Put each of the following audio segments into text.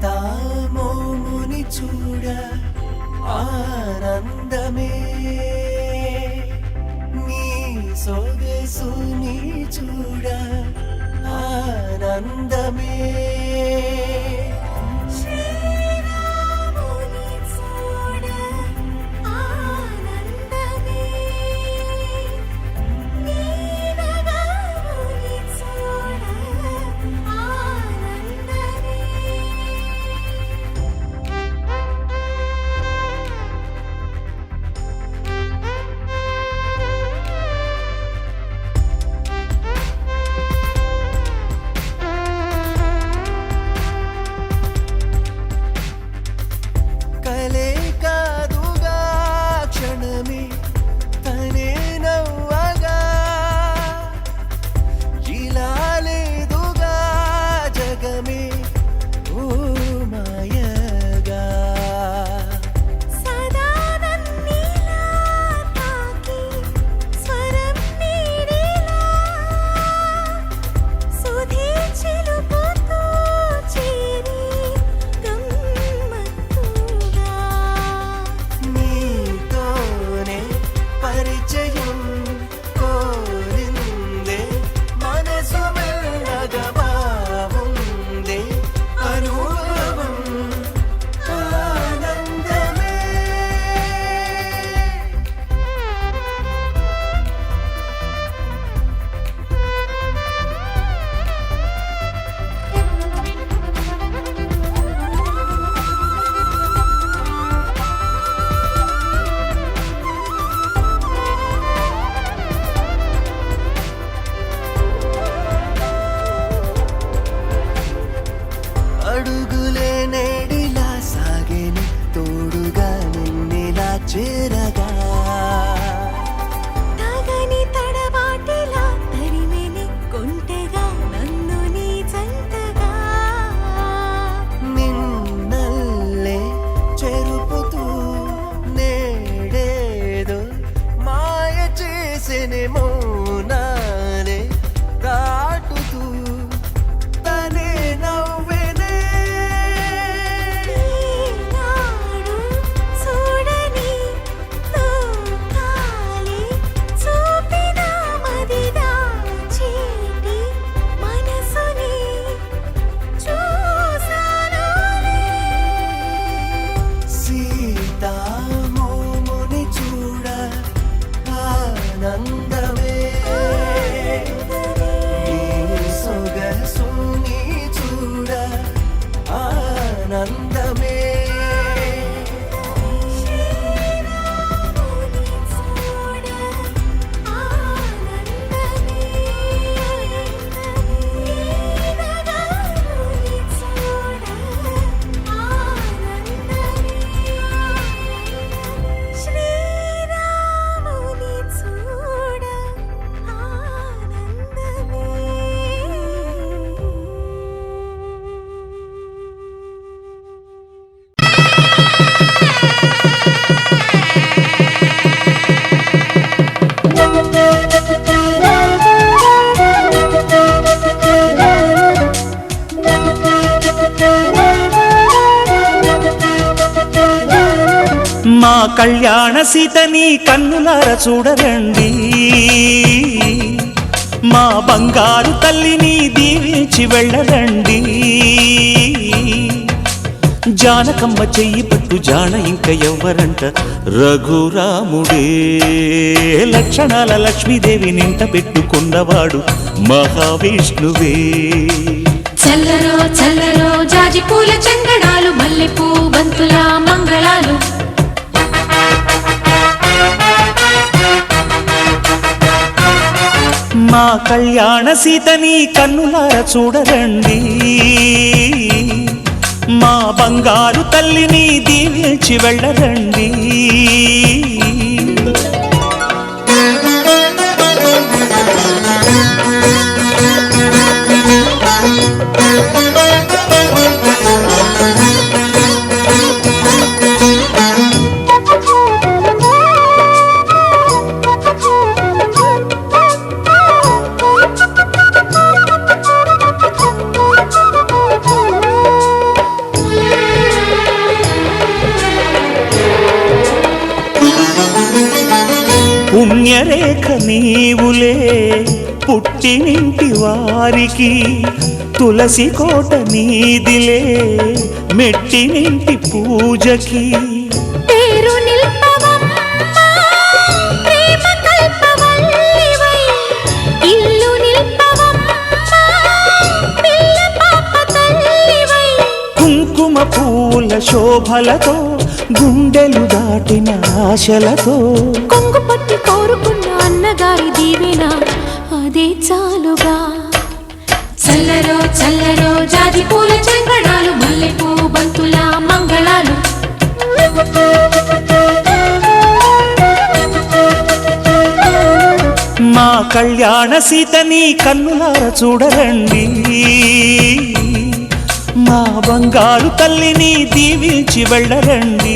సీతామోముని చూడ ఆనందమే నీ సొగసుని చూడ ఆనందమే అడుగులే నేడిలా సాగేని తోడుగా నిన్నిలా చేరగా తాగని తడబాటిలా తరిమేని కొంటెగా నన్ను నీ జంటగా నిన్నల్లే చెరుపుతూ నేడేదో మాయ చేసేనే మౌనాలే దాటుతూ తనే నవ్వే ఆనందమే నీ సొగసుని చూడ ఆనందమే మా కళ్యాణ సీతని కన్నులార చూడరండి, మా బంగారు తల్లిని దీవించి వెళ్ళరండి. జానకమ్మ చెయ్యి పట్టు జాన ఇంక ఎవ్వరంట, రఘురాముడే లక్షణాల లక్ష్మీదేవి నింట పెట్టుకున్నవాడు మహావిష్ణువే. చల్లరో చల్లరో జాజి పూల చందనాలు, మల్లెపూ బంతుల మంగళాలు. మా కళ్యాణ సీతని కన్నులార చూడరండి, మా బంగారు తల్లిని దీవించి వెళ్ళరండి. పుణ్యరేఖ నీవులే పుట్టినింటి వారికి, తులసి కోట నీదిలే మెట్టినింటి పూజకి. పేరు నిల్పవమ్మా ప్రేమ కల్పవల్లివై, ఇల్లు నిల్పవమ్మా పిల్ల పాప తల్లివై. కుంకుమ పూల శోభలతో గుండెలు దాటిన ఆశలతో, కొంగు పట్టి కోరుకున్న అన్నగారి దీవెన అదే చాలుగా. చల్లరో చల్లరో జాజి పూల చంగడాలు, మల్లెపూ బంతుల మంగళాలు. మా కళ్యాణ సీతని కన్నులార చూడరండి, మా బంగారు తల్లిని దీవించి వెళ్ళరండి.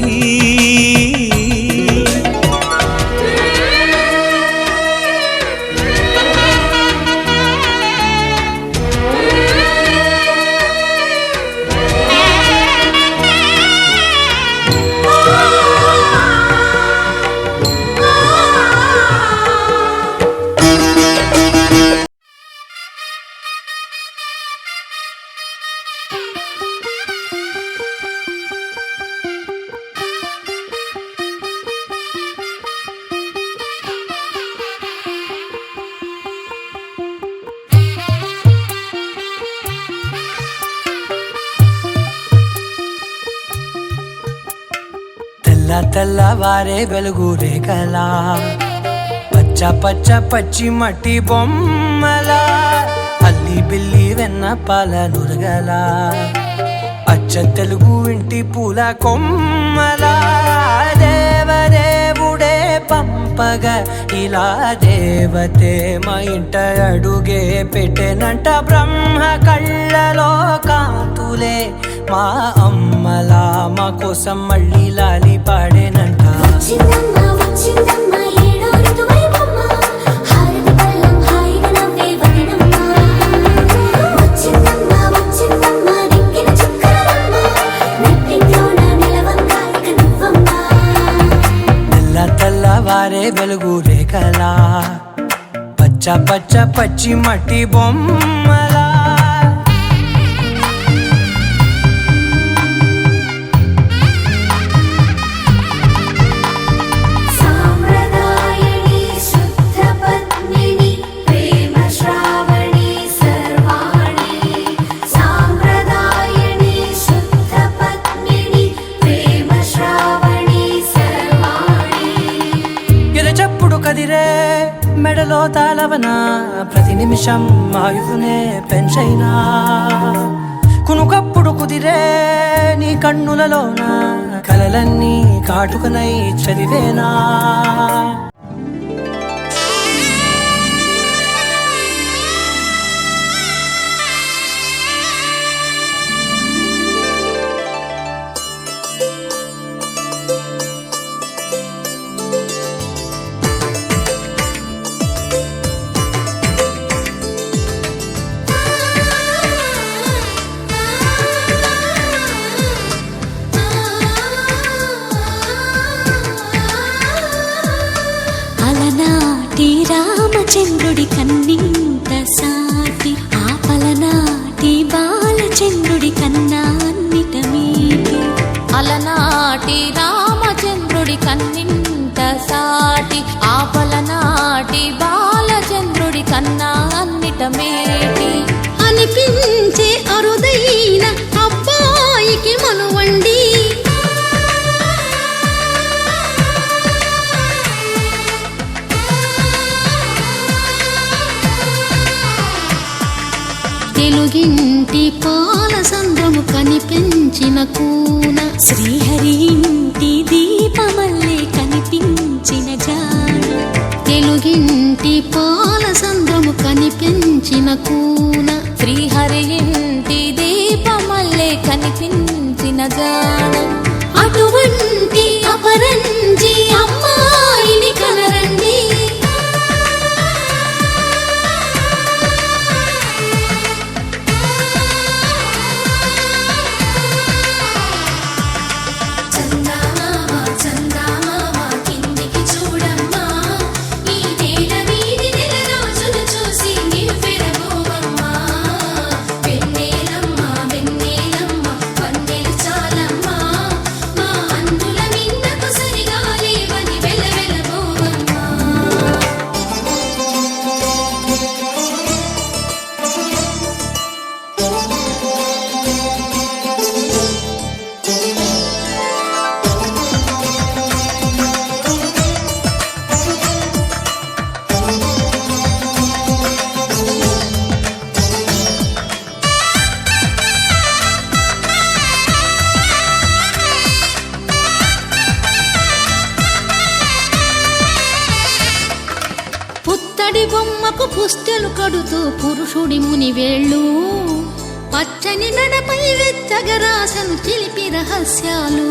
తెల్లవారే వెలుగు రేఖలా, పచ్చ పచ్చ పచ్చి మట్టి బొమ్మలా, అల్లి బిల్లి వెన్న పాల నురగలా, అచ్చ తెలుగు ఇంటి పూల కొమ్మలా. దేవదేవుడే పంపగ ఇలా దేవతే మా ఇంట అడుగే పెట్టెనంట. బ్రహ్మ కళ్ళలో కాంతులే మా అమ్మలా మా కోసం మళ్ళీ లాలి పాడేనంట. తెల్లవారే వెలుగు రేఖలా, పచ్చ పచ్చ పచ్చి మట్టి బొమ్మలా. మెడలో తాళవన ప్రతి నిమిషం ఆయుధునే పెంచైనా, కునుకప్పుడు కుదిరే నీ కన్నులలోన కలలన్నీ కాటుకనై చదివేనా. రామచంద్రుడి కన్నింత సాటి, ఆపలనాటి బాలచంద్రుడి కన్నా అన్నిట మీటి. అలనాటి రామచంద్రుడి కన్నింత సాటి, ఆపలనాటి బాలచంద్రుడి కన్నా అన్నిట మేటి. అనిపించే అరుదైన అబ్బాయికి మనువండి, తెలుగింటి పాల సంద్రము కనిపించిన కూన, శ్రీహరి ఇంటి దీపమల్లే కనిపించిన జాడ. తెలుగింటి పాల సంద్రము కనిపించిన కూన, శ్రీహరి ఇంటి దీపమల్లే కనిపించిన జాడ. అటువంటి అపరంజి అమ్మాయిని కనరండి, బొమ్మకు పుస్తెలు కడుతూ పురుషుడి ముని వేళ్ళు పచ్చని నడపై వెచ్చగరాసను చిలిపి రహస్యాలు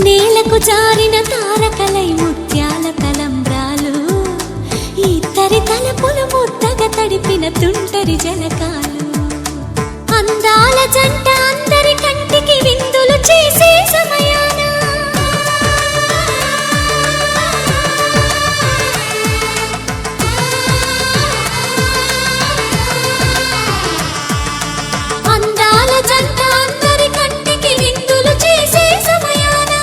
నేలకు జారిన తారకలై ముత్యాల తలంబ్రాలు ఇద్దరి తలపులు ముద్దగా తడిపిన తుంటరి జలకాలు అందాల జంట అందరి కంటికి విందులు చేసే సమయాన అందాల జంట అందరి కంటికి విందులు చేసే సమయాన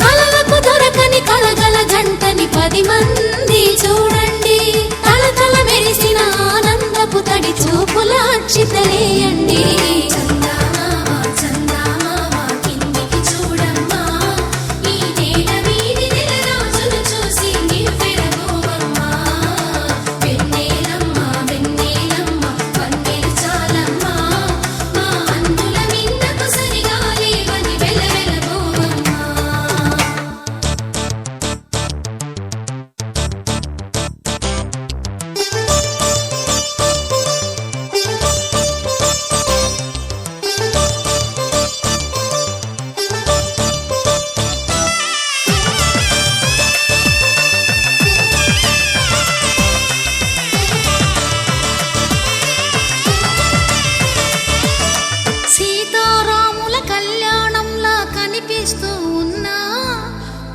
కలలకు దొరకని కలగల జంటని 10 మంది చూడండి తలతల మెరిసిన ఆనందపు తడి చూపుల అక్షితలేయండి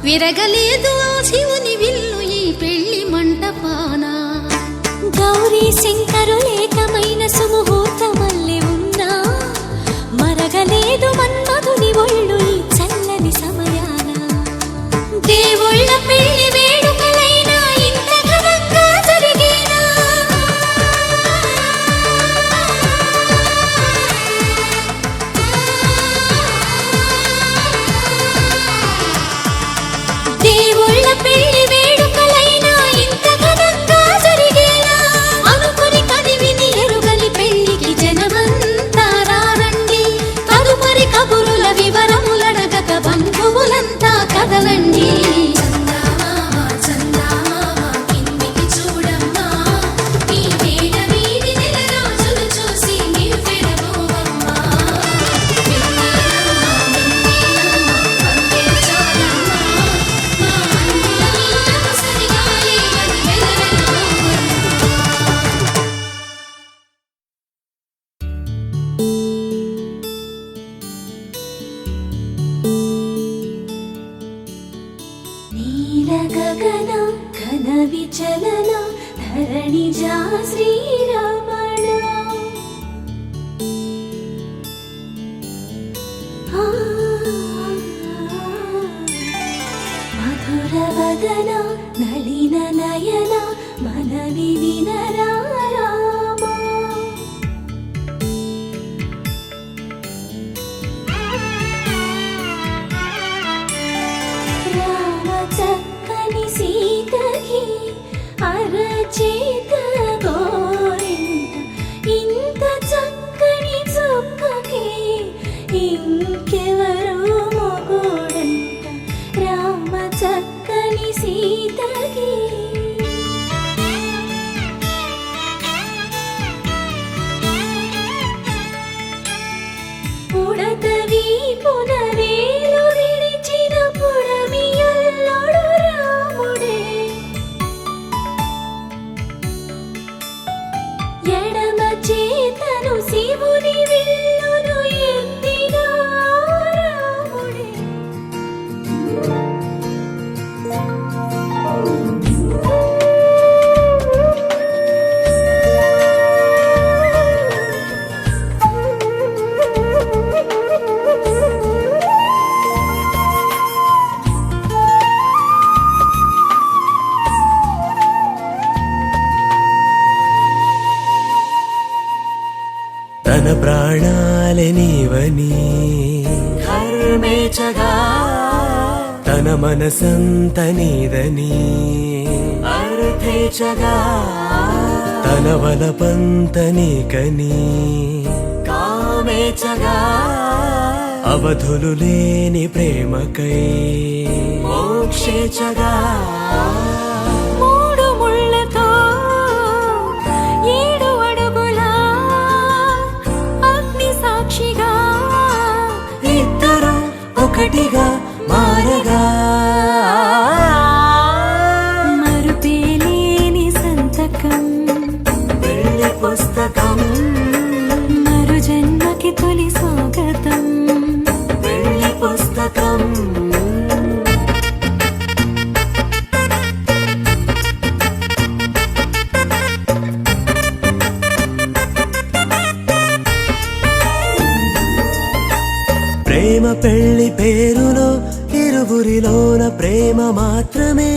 విరగలేదు ఆ శివుని విల్లు ఈ పెళ్లి మంటపాన గౌరీ శంకరులేకమైన సుముహూర్తమల్లె ఉన్నా మరగలేదు మన్మధుని ఒళ్ళు ఈ చల్లని సమయాన దేవుళ్ళ పెళ్లి వేడుకలైనా ఇంత ఘనంగా జరిగేనా దేవుళ్ళ పెళ్లి వేడుకలైనా ఇంత ఘనంగా జరిగేలా అనుకుని కదివిని ఎరుగని పెళ్లికి జనమంతా రారండి తదుపరి కబురుల వివరములడగక బంధువులంతా కదలండి గగన ఘన విచలన ధరణిజా శ్రీరమణ మధుర వదన నళిన నయన మనవి వినరా రామా చక్కని సీతకి అరచేత గోరింట ఇంత చక్కని చుక్కకి ఇంకెవరు మొగుడంట రామ చక్కని సీతకి ఉడత వీపున వేలు విడిచిన పుడమియల్లోడు రాముడే ఎడమ చేతను శివుని విల్లును ఎత్తిన రాముడే తన ప్రాణాలే నీవని కర్మేచగా తన మనసంత నీదని అర్థేచగా తన వలపంత నీకని కామేచగా అవధులు లేని ప్రేమకై మోక్షేచగా మూడు ముళ్ళతో పెళ్లి పేరులో ఇరువురిలోన ప్రేమ మాత్రమే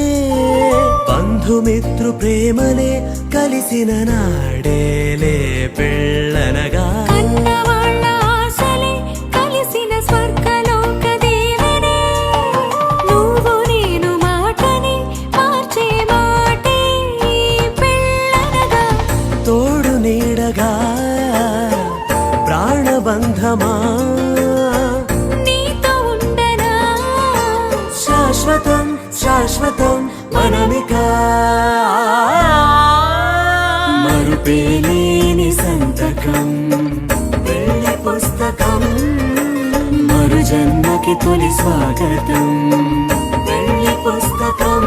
బంధుమిత్రు ప్రేమలే కలిసిన నాడేలే పెళ్ళనగా కన్నవాళ్ళ ఆశలే కలిసిన స్వర్గలోక దీవెనే నువ్వు నేను మాటని మార్చే మాటే పెళ్ళనగా తోడు నీడగా ప్రాణబంధమా నీతో ఉండనా శాశ్వతం శాశ్వతం మనమిక మరుపేలేని సంతకం పెళ్లి పుస్తకం మరు జన్మకి తొలి స్వాగతం పెళ్లి పుస్తకం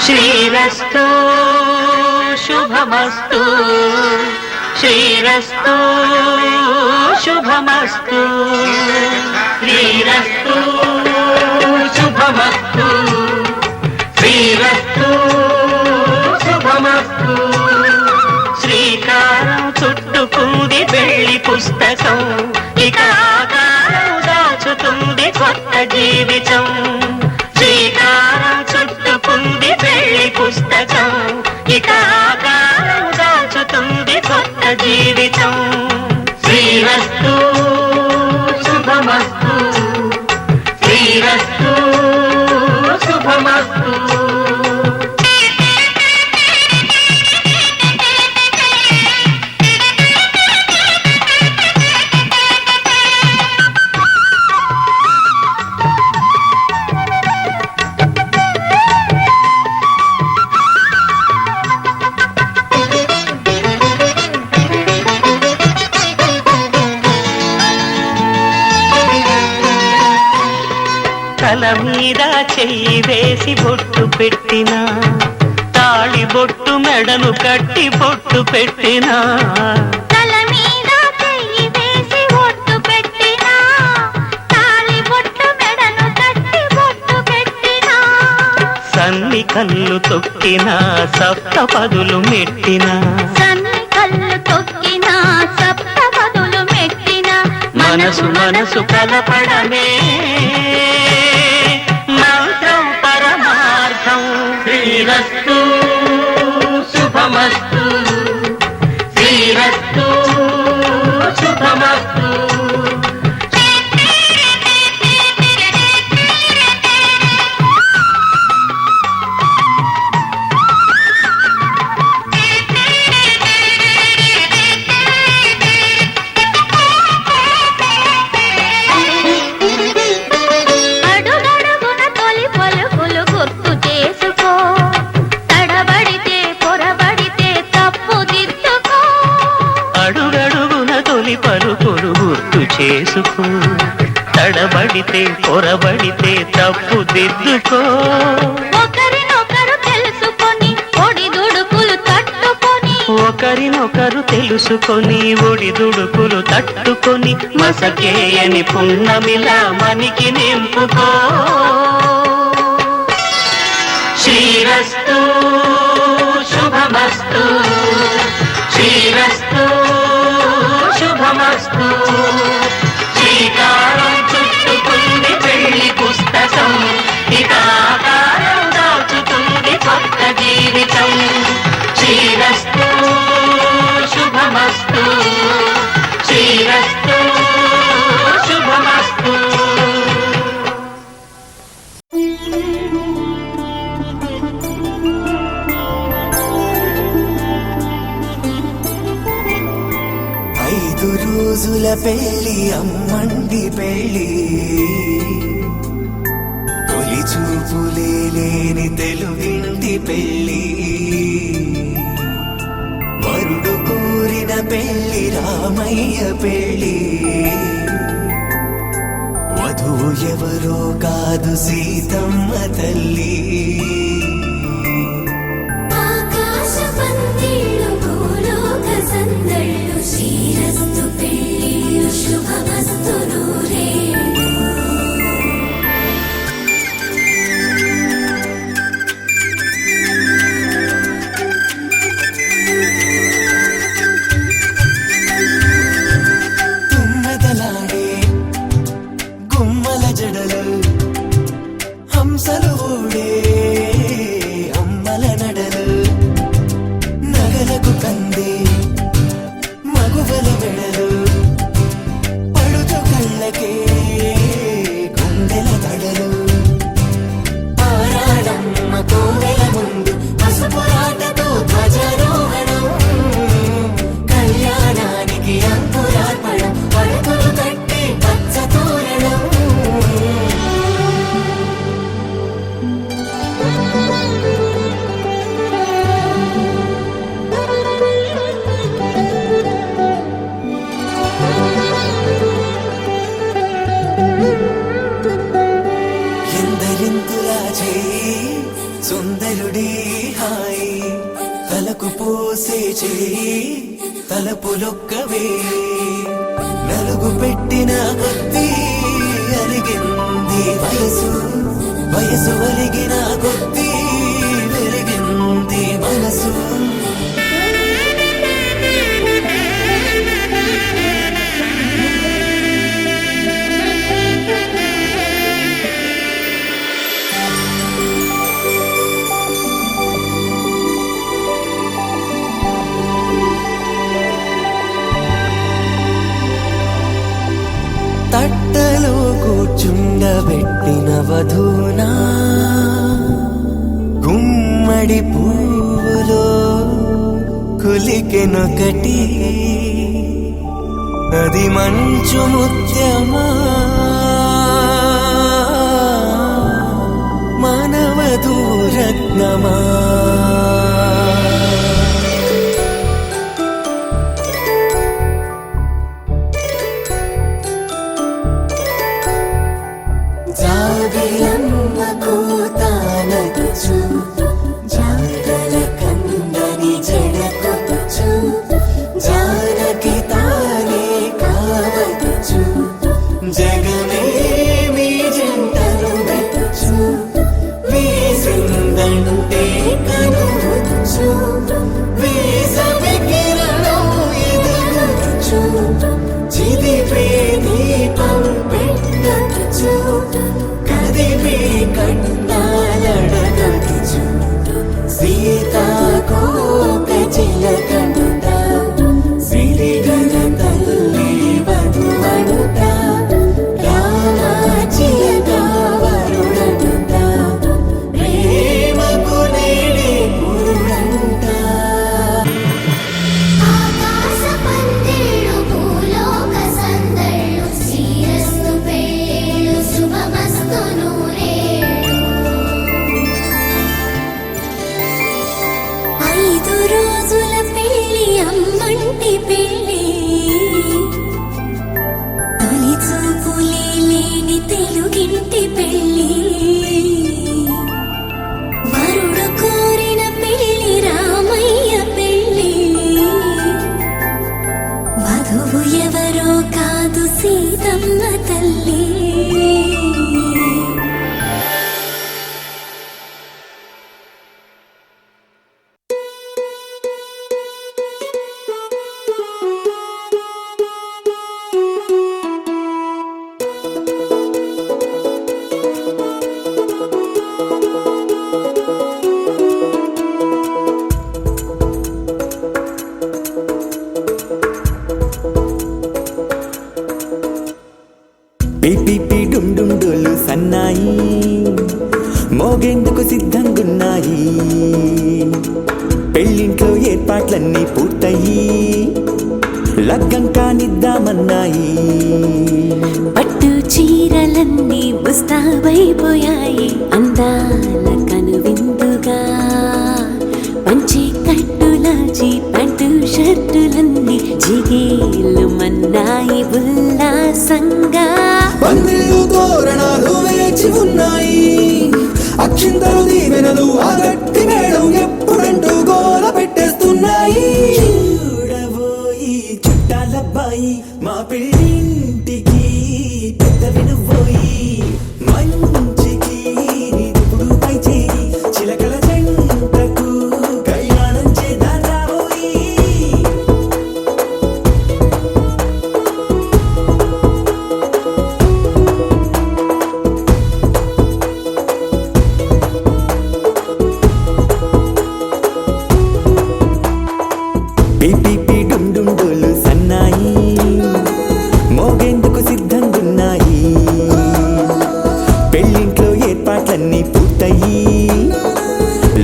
శ్రీరస్తు శుభమస్తు శ్రీరస్తు శుభమస్తు శ్రీరస్తు శుభమస్తు శ్రీరస్తు శుభమస్తు శ్రీకారం చుట్టుకుంది పెళ్లి పుస్తకం ఇక ఆకారం దాచుతుంది కొత్త జీవితం శ్రీకారం చుట్టుకుంది పెళ్లి పుస్తకం ఇక ఆకారం దాచుతుంది కొత్త జీవితం శ్రీరస్తు శుభమస్తు శ్రీరస్తు శుభమస్తు తల మీద చెయ్యి వేసి బొట్టు పెట్టినా తాళి బొట్టు మెడను కట్టి బొట్టు పెట్టినా తల మీద చెయ్యి వేసి ఒట్టు పెట్టినా తాళి బొట్టు మెడను కట్టి బొట్టు పెట్టినా సన్ని కళ్ళు తొక్కినా సప్త పదులు మెట్టినా సన్ని కళ్ళు తొక్కినా సప్త పదులు మెట్టినా మనసు మనసు కలపడమే మంత్రం పరమార్థం శ్రీరస్తు శుభమస్తు శ్రీరస్తు శుభమస్తు అడుగడుగున తొలి పలుకులు గుర్తు చేసుకో తడబడితే పొరబడితే తప్పు దిద్దుకో అడుగడుగున తొలి పలుకులు గుర్తు చేసుకో తడబడితే పొరబడితే తప్పు దిద్దుకో ఒకరినొకరు తెలుసుకొని ఒడిదుడుకులు తట్టుకొని ఒకరినొకరు తెలుసుకొని ఒడిదుడుకులు తట్టుకొని మసకేయని పున్నమిలా మనికి నింపుకో శ్రీరస్తు శుభమస్తు శ్రీరస్తు శుభమస్తు శ్రీకారం చుట్టుకుంది పెళ్లి పుస్తకం ఇక ఆకారం దాచుతుంది కొత్త జీవితం శ్రీరస్తు శుభమస్తు శ్రీరస్తు శుభమస్తు రోజుల పెళ్లి అమ్మండి పెళ్లి తొలి చూపులే లేని తెలుగింటి పెళ్లి వరుడు కోరిన పెళ్లి రామయ్య పెళ్లి వధువు ఎవరో కాదు సీతమ్మ తల్లి ఆకాశ పందిళ్ళు భూలోక సందళ్ళు శ్రీరస్తు పెళ్ళిళ్ళు శుభమస్తు నూరేళ్ళు హాయి తలకు పోసే చేయి తలపులొక్కవే నలుగు పెట్టిన కొద్దీ అలిగింది వయసు వయసు అలిగిన కొద్దీ వెలిగింది మనసు తట్టలో కూర్చుండబెట్టిన వధూనా గుమ్మడి పువ్వులో కులికెనొకటి అది మంచు ముత్యమా మానవధూరత్నమా జాబిలమ్మ కూతానగుచు జాడల కందని జడకొచ్చు జానకి తానే కావదుచు జగమే మీ జంటను వెతుచు వీసిందంటే కనువచ్చు వీసవి కిరణం ఎదుగుచు చిదిపే దీపం పెట్టచ్చు కదిపే కన్నాలడగచ్చు సీతాకోక చిలకనుట సిరిగన తల్లి వధువనుట రామాచిలక వరుడనుట ప్రేమకు నేడే పురుడంట ఆకాశ పందిళ్ళు భూలోక సందళ్ళు శ్రీరస్తు పెళ్ళిళ్ళు శుభమస్తు నూరేళ్ళు 5 రోజుల పెళ్ళి అమ్మంటి పెళ్ళి తొలి చూపులే లేని తెలుగింటి పెళ్ళి వరుడు కోరిన పెళ్ళి రామయ్య పెళ్ళి వధువు ఎవరో కాదు సీతమ్మ తల్లి పిపి డుండుండులు సన్నాయి మోగేందుకు సిద్ధంగున్నాయి పెళ్ళింట్లో ఏర్పాట్లన్నీ పూర్తయి లగ్గం కానిద్దామన్నాయి పట్టు చీరలన్నీ ముస్తాబైపోయాయి అందాల కనువిందుగా పంచి కట్టులాచి ప్యాంటు షర్టులన్నీ జిగేలు మన్నాయి ఉల్లాసంగా పందిళ్ళు తోరణాలు వేచి ఉన్నాయి అక్షింతలు దీవెనలు ఆ గట్టి మేడం ఎప్పుడంటూ గోల పెట్టేస్తున్నాయి చూడబోయి చుట్టాలబ్బాయి మా పెళ్ళింటికి పెద్ద వినుబోయి మంచికి ఇప్పుడు పై చేయి చిలకల జంటకు కళ్యాణం చేద్దాం రాబోయి పిపి డుండుండులు సన్నాయి మోగేందుకు సిద్ధంగున్నాయి పెళ్ళింట్లో ఏర్పాట్లన్నీ పూర్తయి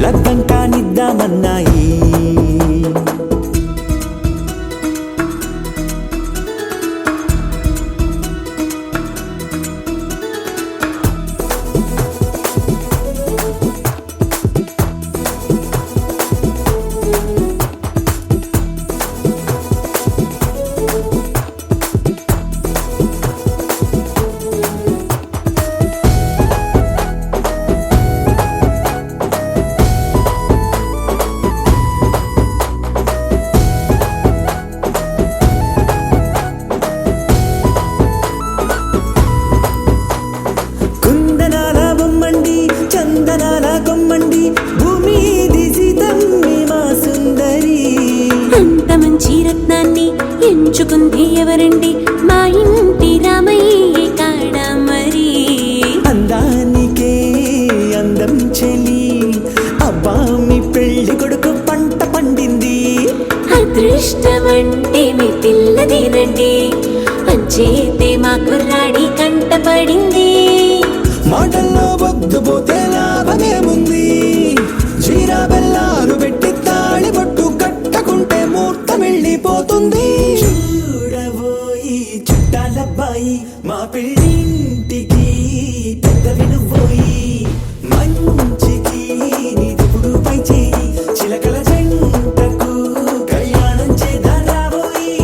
లగ్గం కానిద్దామన్నాయి వచ్చింది ఎవరండి మా ఇంటి రామయ్య కాడ మరి అందానికే అందం చెలి అబ్బా మీ పెళ్లి కొడుకు పంట పండింది అదృష్టమంటే మీ పిల్లదేనండి అంచేతే మా కుర్రాడి కంట పడింది మాటల్లో వద్దు పోతే లాభమేముంది జీరా బెల్లాలు పెట్టి తాళి బొట్టు కట్టకుంటే ముహూర్తం వెళ్ళిపోతుంది చూడబోయి చుట్టాలబ్బాయి మా పెళ్ళింటికి పెద్దవి నువ్వోయి మంచికి నీదుపుడు పై చేయి చిలకల జంటకు కళ్యాణం చేద్దాం రాబోయి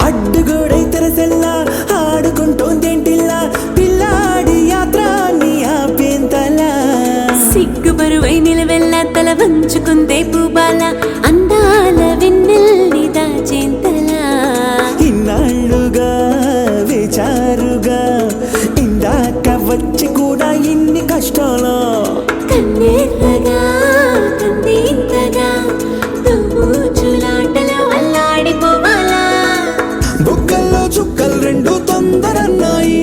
అడ్డుగోడై తెరసెల్లా ఆడుకుంటోందేంటిల్లా పిల్లాడి యాత్ర నీ ఆపేంతలా సిగ్గు బరువై నిలవెల్లా తల వంచుకుందే పూబాల అందాల వెన్నెల్లి దాచేంతలా ఇన్నాళ్ళుగా వేచారుగా ఇందాక వచ్చి కూడా ఇన్ని కష్టాలా కన్నెర్రగా కందింతగా దుమ్ముచులాటలో అల్లాడిపోవాలా బుగ్గల్లో చుక్కలు రెండు తొందరన్నాయి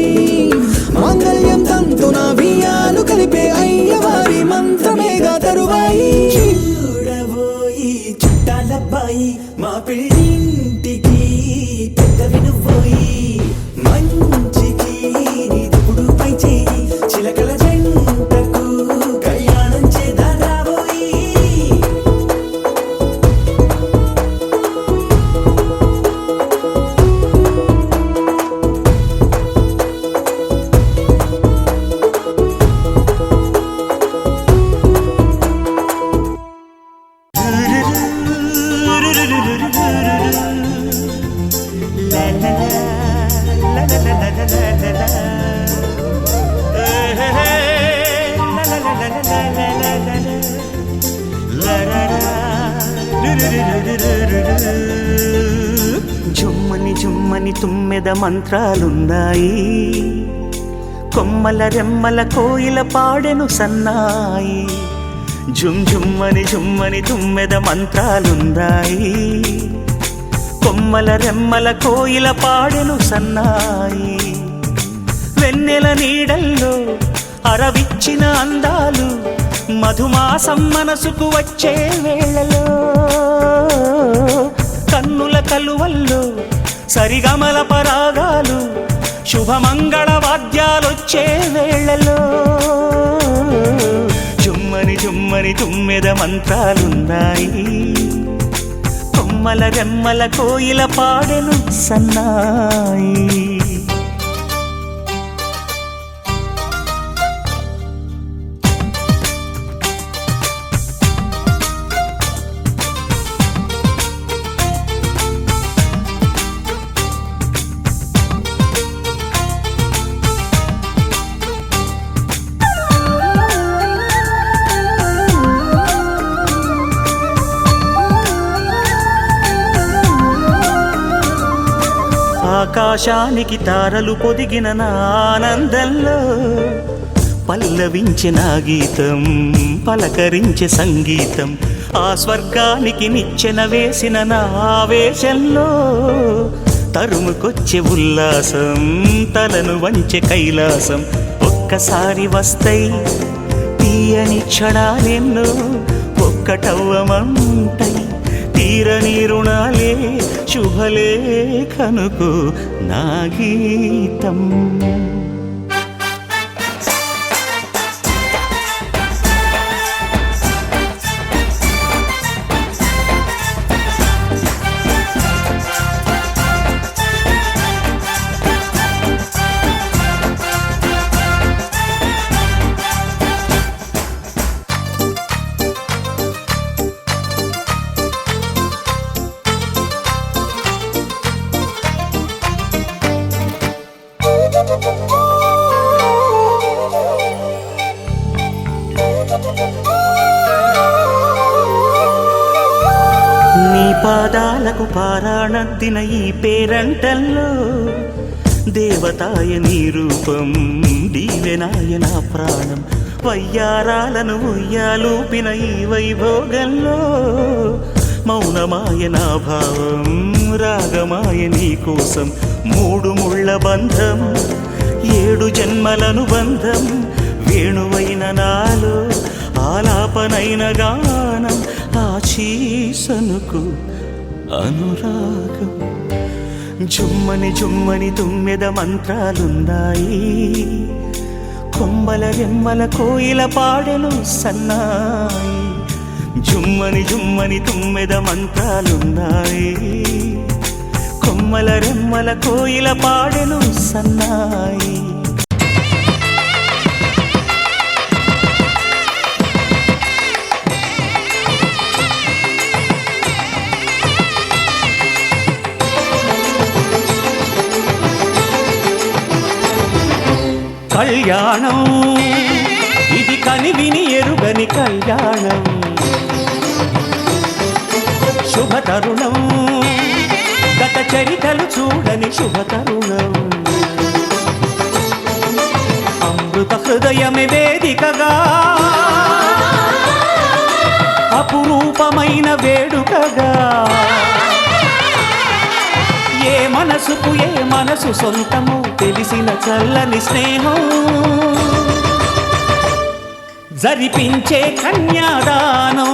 మాంగళ్యం తంతున బియ్యాలు కలిపే అయ్యవారి మంత్రమేగా తరువాయి చూడబోయి చుట్టాలబ్బాయి మా పెళ్ళింటికి పెద్దవి నువ్వోయి మంచికి నీదుపుడు పై చేయి చిలకల జంటకు కళ్యాణం చేద్దాం రాబోయి జుమ్మని జుమ్మని తుమ్మెద మంత్రాలున్నాయి కొమ్మల రెమ్మల కోయిల పాడెను సన్నాయి జుమ్ జుమ్మని జుమ్మని తుమ్మెద మంత్రాలున్నాయి కొమ్మల రెమ్మల కోయిల పాడెను సన్నాయి వెన్నెల నీడల్లో అరవిచ్చిన అందాలు మధుమాసం మనసుకు వచ్చే వేళలో కన్నుల కలువల్లో సరిగమల పరాగాలు శుభమంగళ వాద్యాలొచ్చే వేళలో జుమ్మని జుమ్మని తుమ్మెద మంత్రాలున్నాయి కొమ్మల రెమ్మల కోయిల పాడెను సన్నాయి ఆకాశానికి తారలు పొదిగిన నా ఆనందంలో పల్లవించే నా గీతం పలకరించే సంగీతం ఆ స్వర్గానికి నిచ్చెన వేసిన నా ఆవేశంలో తరుముకొచ్చే ఉల్లాసం తలను వంచే కైలాసం ఒక్కసారి వస్తాయి తీయని క్షణాలెన్నో ఒక్కటవ్వమంటాయి తీరని రుణాలే శుభలేఖనుకు నా గీతం పాదాలకు పారాణద్దిన ఈ పేరంటల్లో దేవతాయ నీ రూపం దీవెనాయ నా ప్రాణం వయ్యారాలను ఉయ్యాలూపిన ఈ వైభోగంలో మౌనమాయ నా భావం రాగమాయ నీ కోసం మూడు ముళ్ళ బంధం ఏడు జన్మలను బంధం వేణువైన నాలో ఆలాపనైన గానం ఆశీసనుకు అనురాగం జుమ్మని జుమ్మని తుమ్మెద మంత్రాలున్నాయి కొమ్మల రెమ్మల కోయిల పాడెను సన్నాయి జుమ్మని జుమ్మని తుమ్మెద మంత్రాలున్నాయి కొమ్మల రెమ్మల కోయిల పాడెను సన్నాయి కళ్యాణం ఇది కనివిని ఎరుగని కళ్యాణం శుభతరుణం గత చరితలు చూడని శుభతరుణం అమృత హృదయమే వేదికగా అపురూపమైన వేడుకగా ఏ మనసుకు ఏ మనసు సొంతము తెలిసిన చల్లని స్నేహం జరిపించే కన్యాదానం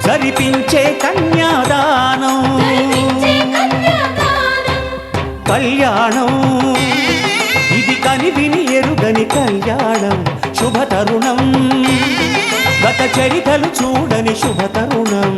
జరిపించే కన్యాదానం కళ్యాణం ఇది కనివిని ఎరుగని కళ్యాణం శుభతరుణం గత చరితలు చూడని శుభతరుణం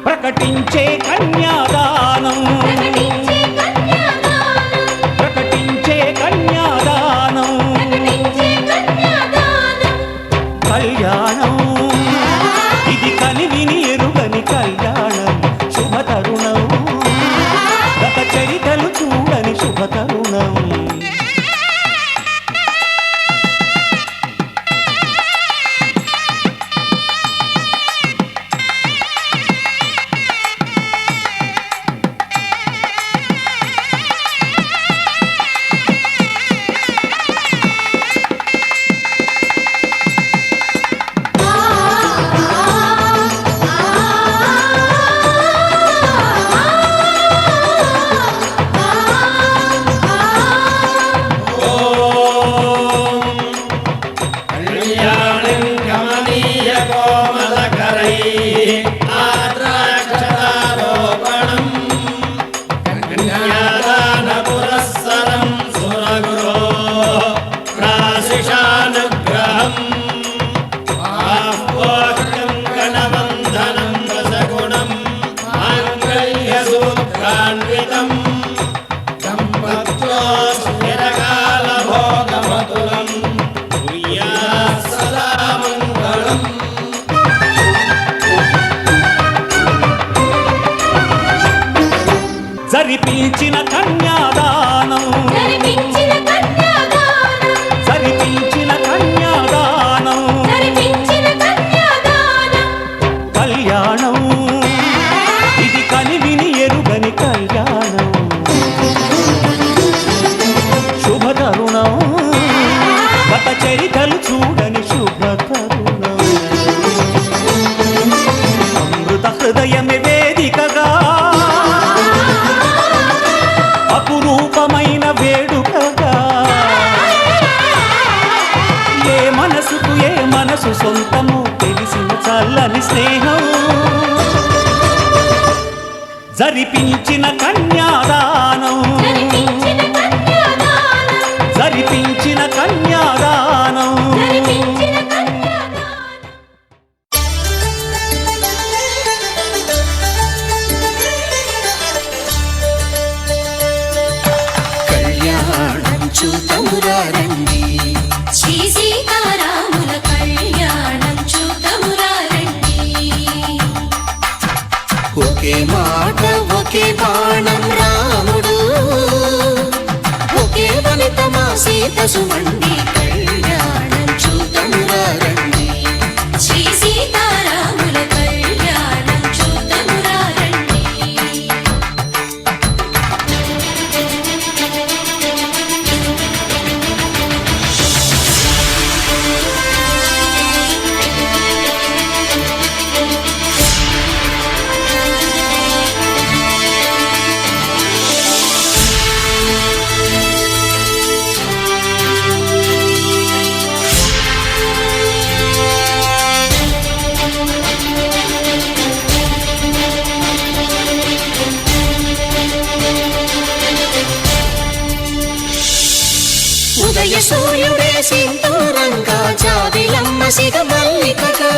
ప్రకటించే కన్యాదానం ప్రకటించే కన్యాదానం కళ్యాణం ఇది కనివిని ఎరుగని కళ్యాణం శుభతరుణం గత చరితలు చూడని శుభతరుణం జరిపించిన కన్యాదానం జరిపించిన కన్యాదానం కళ్యాణం ఇది కనివిని ఎరుగని కళ్యాణం శుభతరుణం గత చరితలు చూడని శుభతరుణం అమృత హృదయమే వేదికగా అపురూపమైన వేడుకగా ఏ మనసుకు ఏ మనసు సొంతము తెలిసిన చల్లని స్నేహం జరిపించిన కన్యాదానం జరిపించిన కన్యాదానం చూతమురారండి. శ్రీ సీతారాముల కళ్యాణం చూతమురారండి. ఒకే మాట ఒకే బాణం రాముడు, ఒకే వనిత మా సీత సుమండి కళ్యాణం చూతమురారండి. శ్రీ సీతారాముల కళ్యాణం చూతమురారండి. ఉదయ సూర్యుడే సింధూరంగా, జాబిలమ్మ సిగ మల్లికగా,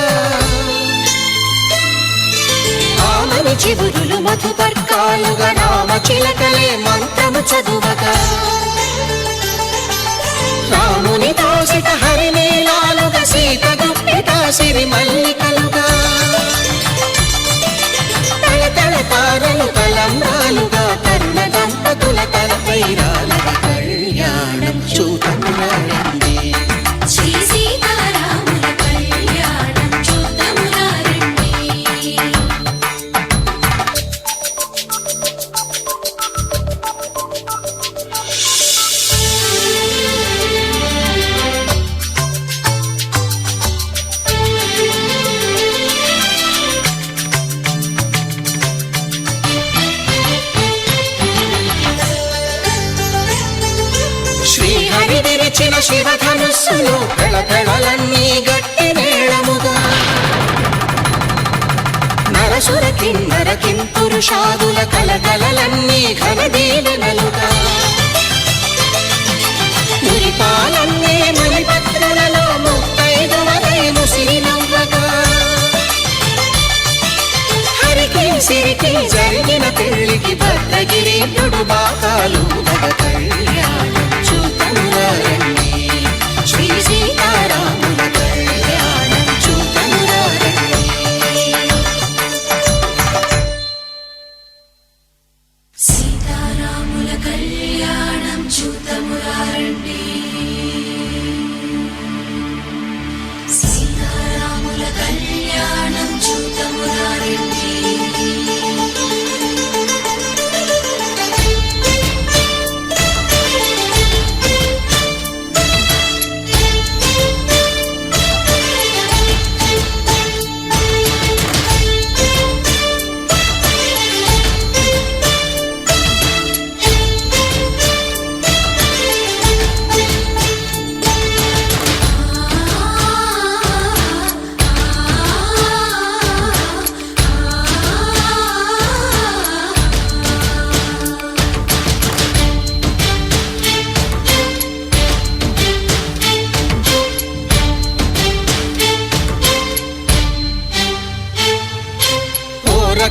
ఆమని చివురులు మధుపర్కాలుగా, రామ చిలకలే మంత్రము చదువగా, రాముని దోసిట హరినీలాలుగా, సీత గుప్పిట సిరి మల్లికలుగా, తల తల తారలు తలంబ్రాలుగా, తరుణ దంపతుల తలపైరాలుగా కళ్యాణం చూతమురారండి. శ్రీ సీతారాముల కళ్యాణం చూతమురారండి. శ్రీహరి విరిచిన శివధనుస్సులో పెళపెళలన్నీ గట్టి మేళముగా, నరసుర కిన్నర కింపురుషాదుల కలకలలన్నీ ఘనదీవెనలుగా, మురిపాలన్నీ మణిపత్రులలో ముత్తైదువలై ముసిరి నవ్వగా, హరికి సిరికి జరిగిన పెళ్లికి భద్రగిరి బాకాలు కళ్యాణం చూతమురారండి. శ్రీ సీతారాముల కళ్యాణం చూతమురారండి. సీతారాముల కళ్యాణం చూతమురారండి. సీతారాముల కళ్యాణం చూతమురారండి.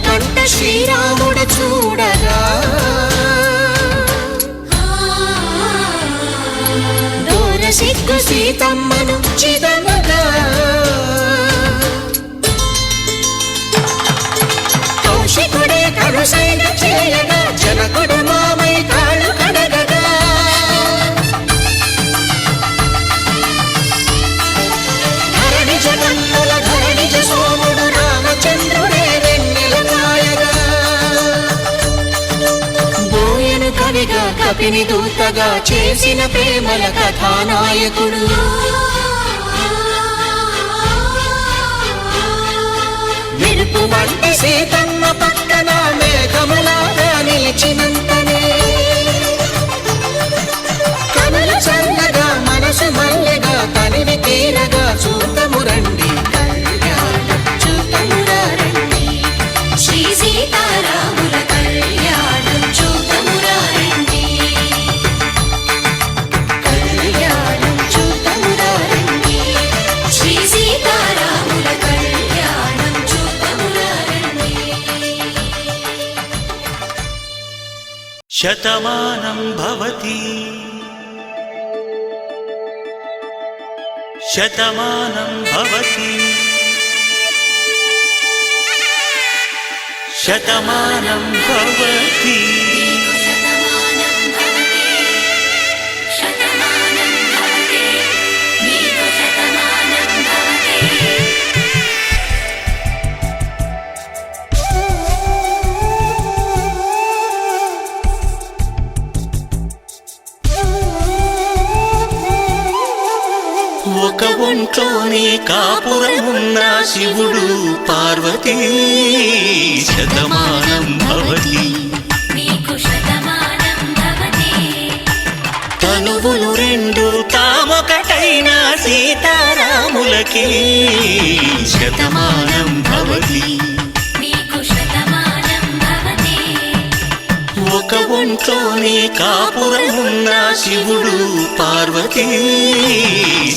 కంట శ్రీరాముడు చూడగా, దూర సిగ్గు సీతమ్మను చిదమగా, కౌశికుడే కరుసైన చేయగా, జనకుడు మామై కాళ్ళు కడగగా, ధరణి జగన్నుల ధరణిజ సోముడు రామచంద్రుడే కవిగా కపిని దూతగా చేసిన ప్రేమల కథానాయకుడు, మెరుపు వంటి సీతమ్మ పక్కన మేఘములాగా నిలిచినంతనే, కనులు చల్లగా మనసు మల్లెగా తనివి తీరగా చూతమురండి కళ్యాణం చూతమురారండి. శ్రీ సీతారాముల కళ్యాణం చూతమురారండి. కళ్యాణం చూతమురారండి. శ్రీ సీతారాముల కళ్యాణం చూతమురారండి. శతమానం భవతి శతమానం భవతి శతమానం భవతి ఒక ఒంట్లోనే కాపురమున్న శివుడు పార్వతీ శతమానం భవతి తనువులు రెండు తామొకటైన సీతారాములకి శతమానం భవతి ఒక ఒంట్లోనే కాపురమున్న శివుడు పార్వతీ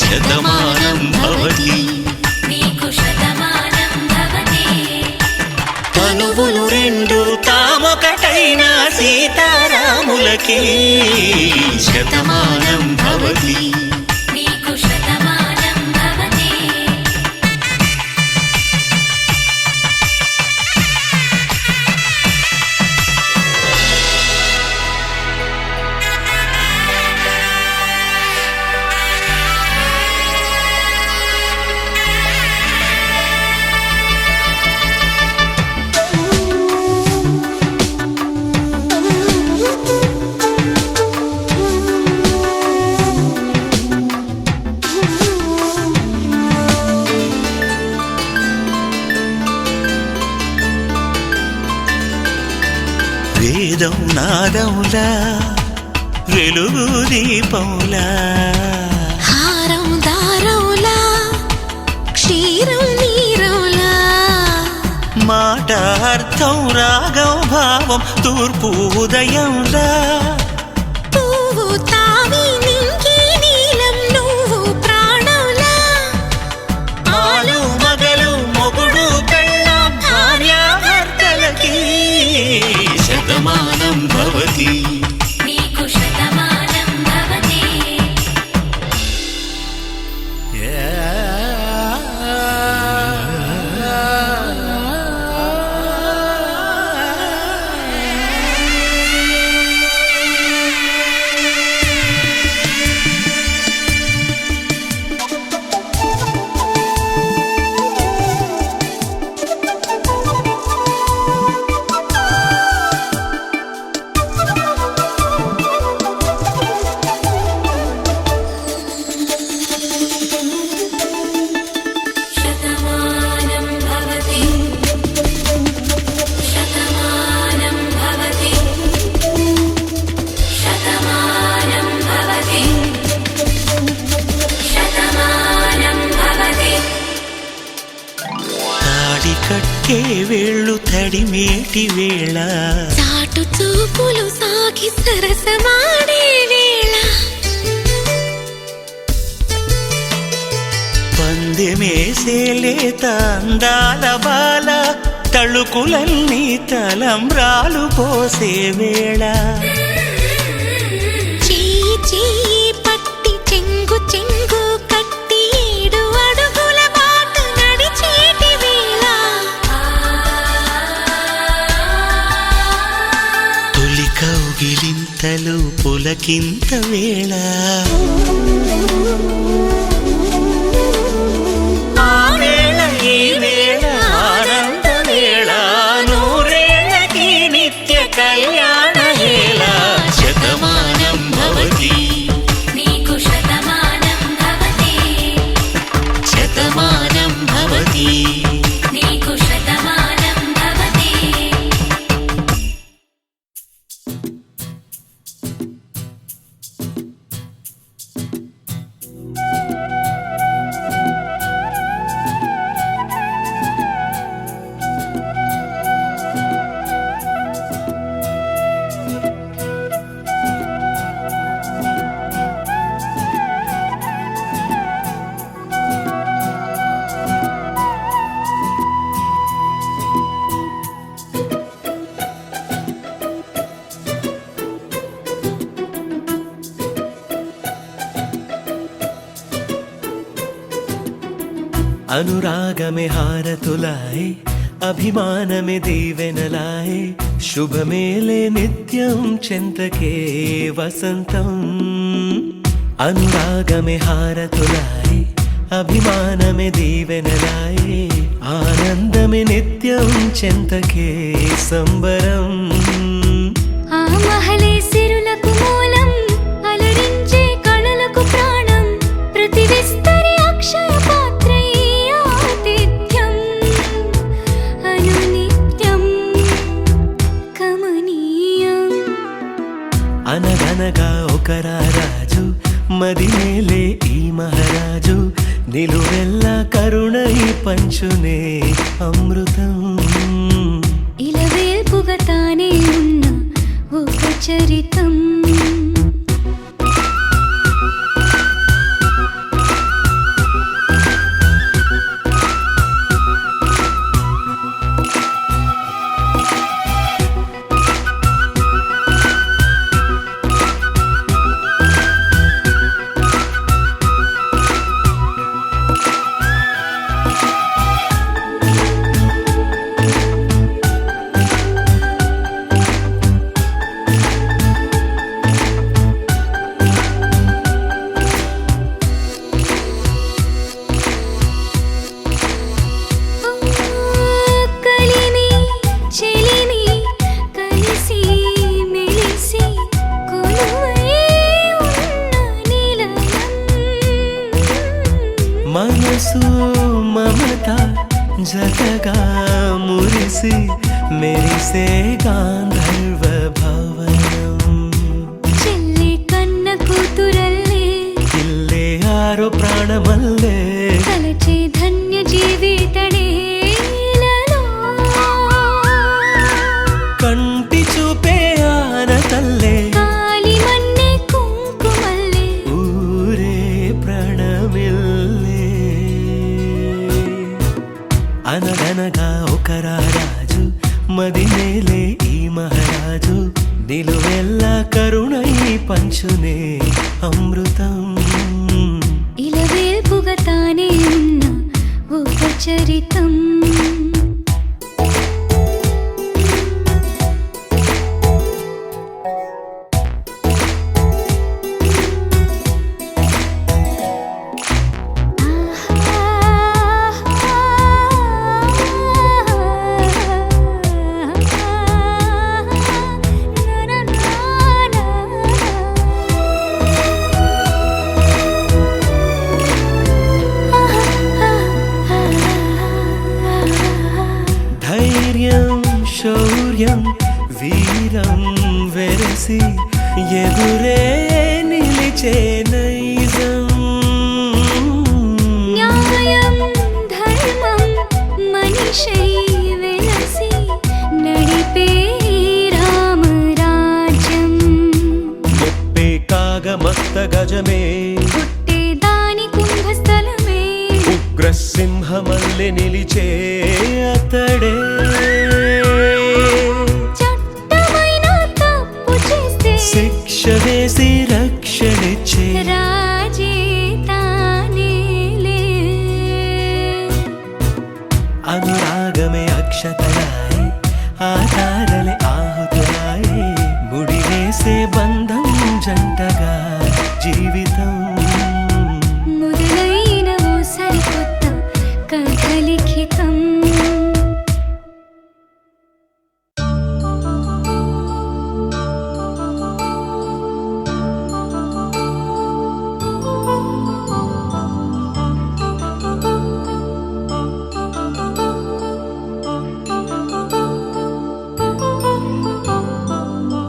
శతమానం భవతి తనువులు రెండు తామొకటైన సీతారాములకి శతమానం భవతి వేదం నాదములా వెలుగు దీపములా హారం దారములా క్షీరం నీరములా మాట అర్థం రాగం భావం తూర్పు ఉదయంలా పువ్వు తావి నింగి నీలం నువ్వు ప్రాణంలా ఆలు మగలు మొగుడు పెళ్ళాం భార్యాభర్తలకి శతమానం భవతి కట్టే వేళ్ళు తడిమేటి వేళ చాటు చూపులు సాగి సరసమాడే వేళ పందెమేసే లేత అందాల బాల తళుకులన్నీ తలంబ్రాలు పోసే వేళ చెయ్యి చెయ్యి పట్టి చెంగు చెంగు కట్టి 7 అడుగుల బాట నడిచేటి వేళ తొలి కౌగిలింతలు పులకింత వేళ ఆ వేళ ఈ వేళ ఆనంద వేళ నూరేళ్ళకి నిత్య కళ్యాణ వేళ శతమానం భవతి శతమానం భవతి అనురాగమే హారతులాయే అభిమానమే దీవెనలాయే శుభమేలే నిత్యం చెంతకే వసంతం అనురాగమే హారతులాయే అభిమానమే దీవెనలాయే ఆనందమే నిత్యం చెంతకే సంబరం ఆ మహలే సిరులకు మూలం అలరించే కళలకు ప్రాణం ప్రతి విస్తరి అక్షయ పాత్రై ఆతిథ్యం అనునిత్యం కమనీయం అనగనగా ఒక రాజు మదిమేలే ఈ మహారాజు నిలువెల్లా కరుణై పంచునే అమృతం ఇలవేల్పుగా తానే ఉన్న ఒక చరితం మనసు మమత జతగా మురిసి మెరిసే గాంధర్వ భవనం చెల్లి కన్న కూతురల్లే ఇల్లే ఆరో ప్రాణమల్లే తలచే ధన్య జీవితడేలలో కంటి చూపే ఆనతల్లే కాలి మన్నే కుంకుమల్లే ఊరే ప్రణమిల్లే అనగనగా ఒక రాజు మదిమేలే ఈ మహారాజు నిలువెల్లా కరుణై పంచునే అమృతం ఇలవేల్పుగా తానే ఉన్న ఒక చరితం ధైర్యం శౌర్యం వీరం వెరసి ఎదురే నిలిచే నైజం న్యాయం ధర్మం మనిషై వెలసి నడిపే రామరాజ్యం ముప్పే కాగమస్త గజమే పుట్టే దాని కుంభస్థలమే ఉగ్రసింహమల్లె నిలిచే అతడే చట్టమైన తప్పు చేస్తే శిక్ష వేసి రక్షణిచ్చే రాజే తానేలే అనురాగమే అక్షతలాయే ఆధారలే ఆహుతులాయే ముడివేసే బంధం జంటగా జీవితం మొదలైన ఓ సరికొత్త కథ లిఖితం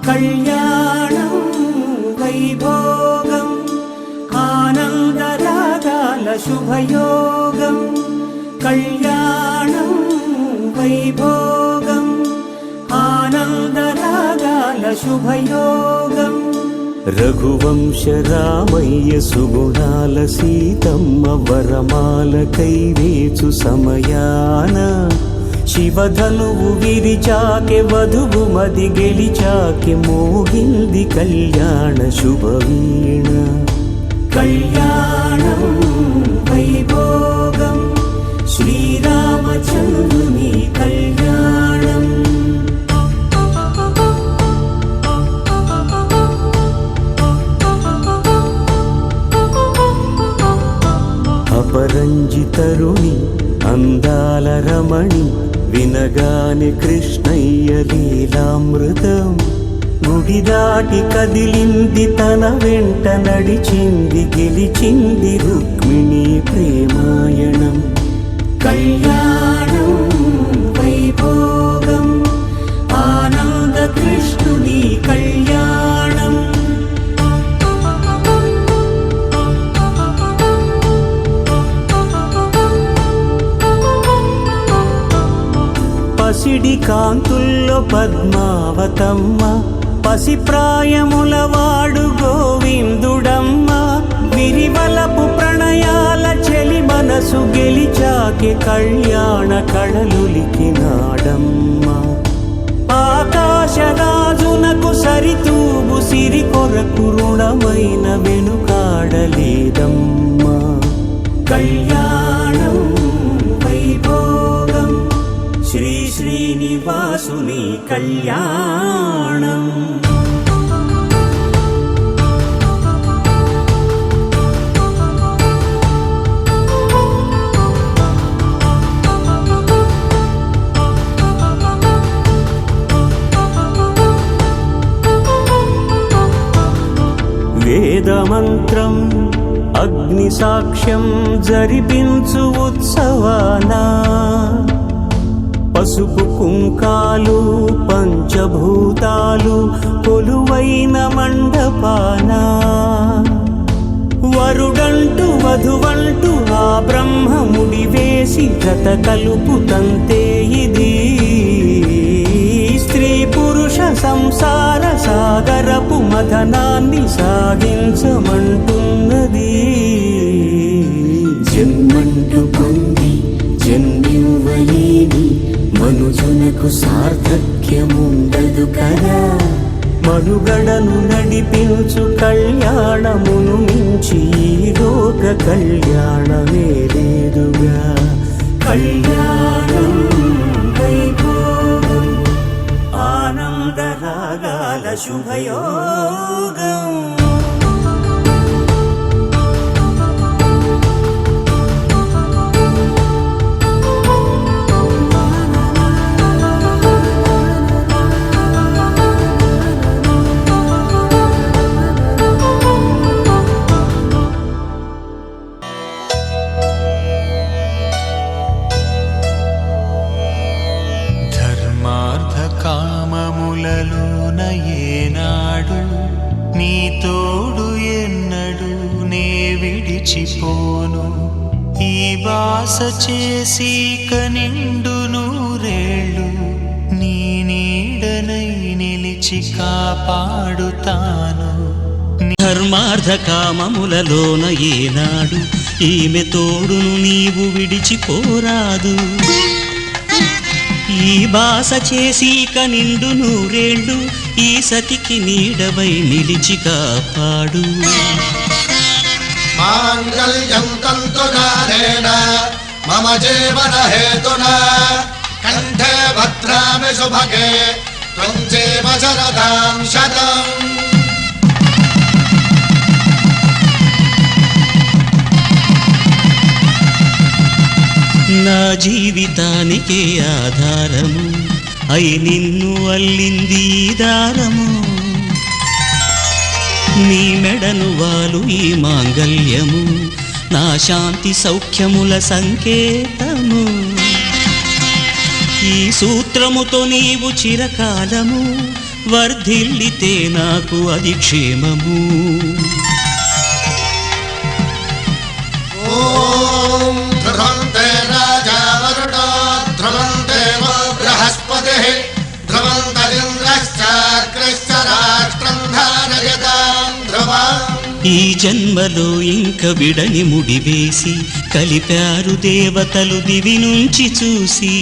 కళ్యాణం వైభోగం ఆనందరాగాల శుభయోగం కళ్యాణం వైభోగం ఆనందరాగాల శుభయోగం రఘువంశ రామయ్య సుగుణాల సీతమ్మ వరమాల కైవేచు సమయాన శివధనువు విరిచాకె వధువు మది గెలిచాకె మోగింది కళ్యాణ శుభవీణ కళ్యాణం వైభోగం అపరంజి తరుణి అందాల రమణి వినగానే కృష్ణయ్య లీలామృతం గుడి దాటి కదిలింది తన వెంట నడిచింది గెలిచింది రుక్మిణి ప్రేమాయణం కళ్యాణం వైభోగం ఆనంద కృష్ణుని కళ్యాణం పసిడి కాంతుల్లో పద్మావతమ్మ పసిప్రాయముల వాడు గోవిందుడమ్మ విరివలపు ప్రణయాల చెలి మనసు గెలిచాకే కళ్యాణ కళలులికినాడమ్మ ఆకాశరాజునకు సరితూబు సిరి కొరకు రుణమైన వెనుకాడలేదమ్మ కళ్యాణం వైభోగం శ్రీ శ్రీనివాసుని కళ్యాణం వేదమంత్రం అగ్ని సాక్ష్యం జరిపించు ఉత్సవానా పసుపు కుంకాలు పంచభూతాలు కొలువైన మండపాన వరుడంటూ వధువంటూ ఆ బ్రహ్మముడి వేసి జత కలుపుతంతే ఇది స్త్రీ పురుష సంసార సాగరపు మథనాన్ని సాగించమంటున్నది జన్మంటూ పొంది జన్మివ్వలేని మనుజునకు సార్థక్యముండదు కదా మనుగడను నడిపించు కళ్యాణమును మించి ఈ లోక కళ్యాణమే లేదుగా కళ్యాణం వైభోగం ఆనందరాగాల శుభయోగం కామములలోన ఏనాడు నీ తోడు ఎన్నడు నే విడిచిపోను ఈ బాస చేసి కనిండు నూరేళ్ళు నీ నీడనై నిలిచి కాపాడుతాను ధర్మార్థ కామములలోన ఏనాడు ఈమె తోడును నీవు విడిచిపోరాదు ఈ బాస చేసి కనిండు నూరేళ్ళు ఈ సతికి నీడవై నిలిచి కాపాడు మాంగళ్యం తంతునానేన మమ జీవన హేతునా కంఠే భద్రామి శుభగే త్వం జీవ శరదాం శతం నా జీవితానికే ఆధారము అయి నిన్ను అల్లింది దారము నీ మెడను వాలు ఈ మాంగల్యము నా శాంతి సౌఖ్యముల సంకేతము ఈ సూత్రముతో నీవు చిరకాలము వర్ధిల్లితే నాకు అది క్షేమము ఓం ధ్రువంతే రాజా వరుణో ధ్రువంతే బృహస్పతిః ధ్రువంతరింద్రశ్చాగ్రశ్చ రాష్ట్రం ధారయతాం ధ్రువం ఈ జన్మలో ఇంక విడని ముడివేసి కలిపారు దేవతలు దివి నుంచి చూసి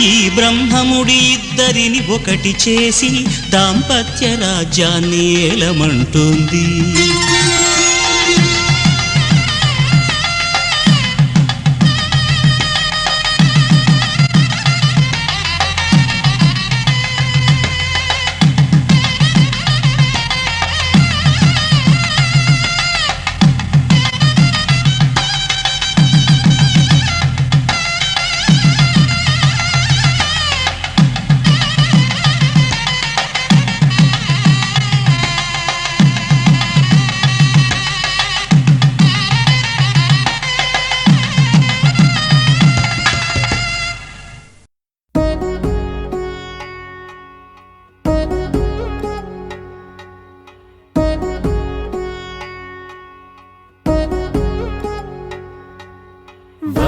ఈ బ్రహ్మముడి ఇద్దరిని ఒకటి చేసి దాంపత్య రాజ్యాన్ని ఏలమంటుంది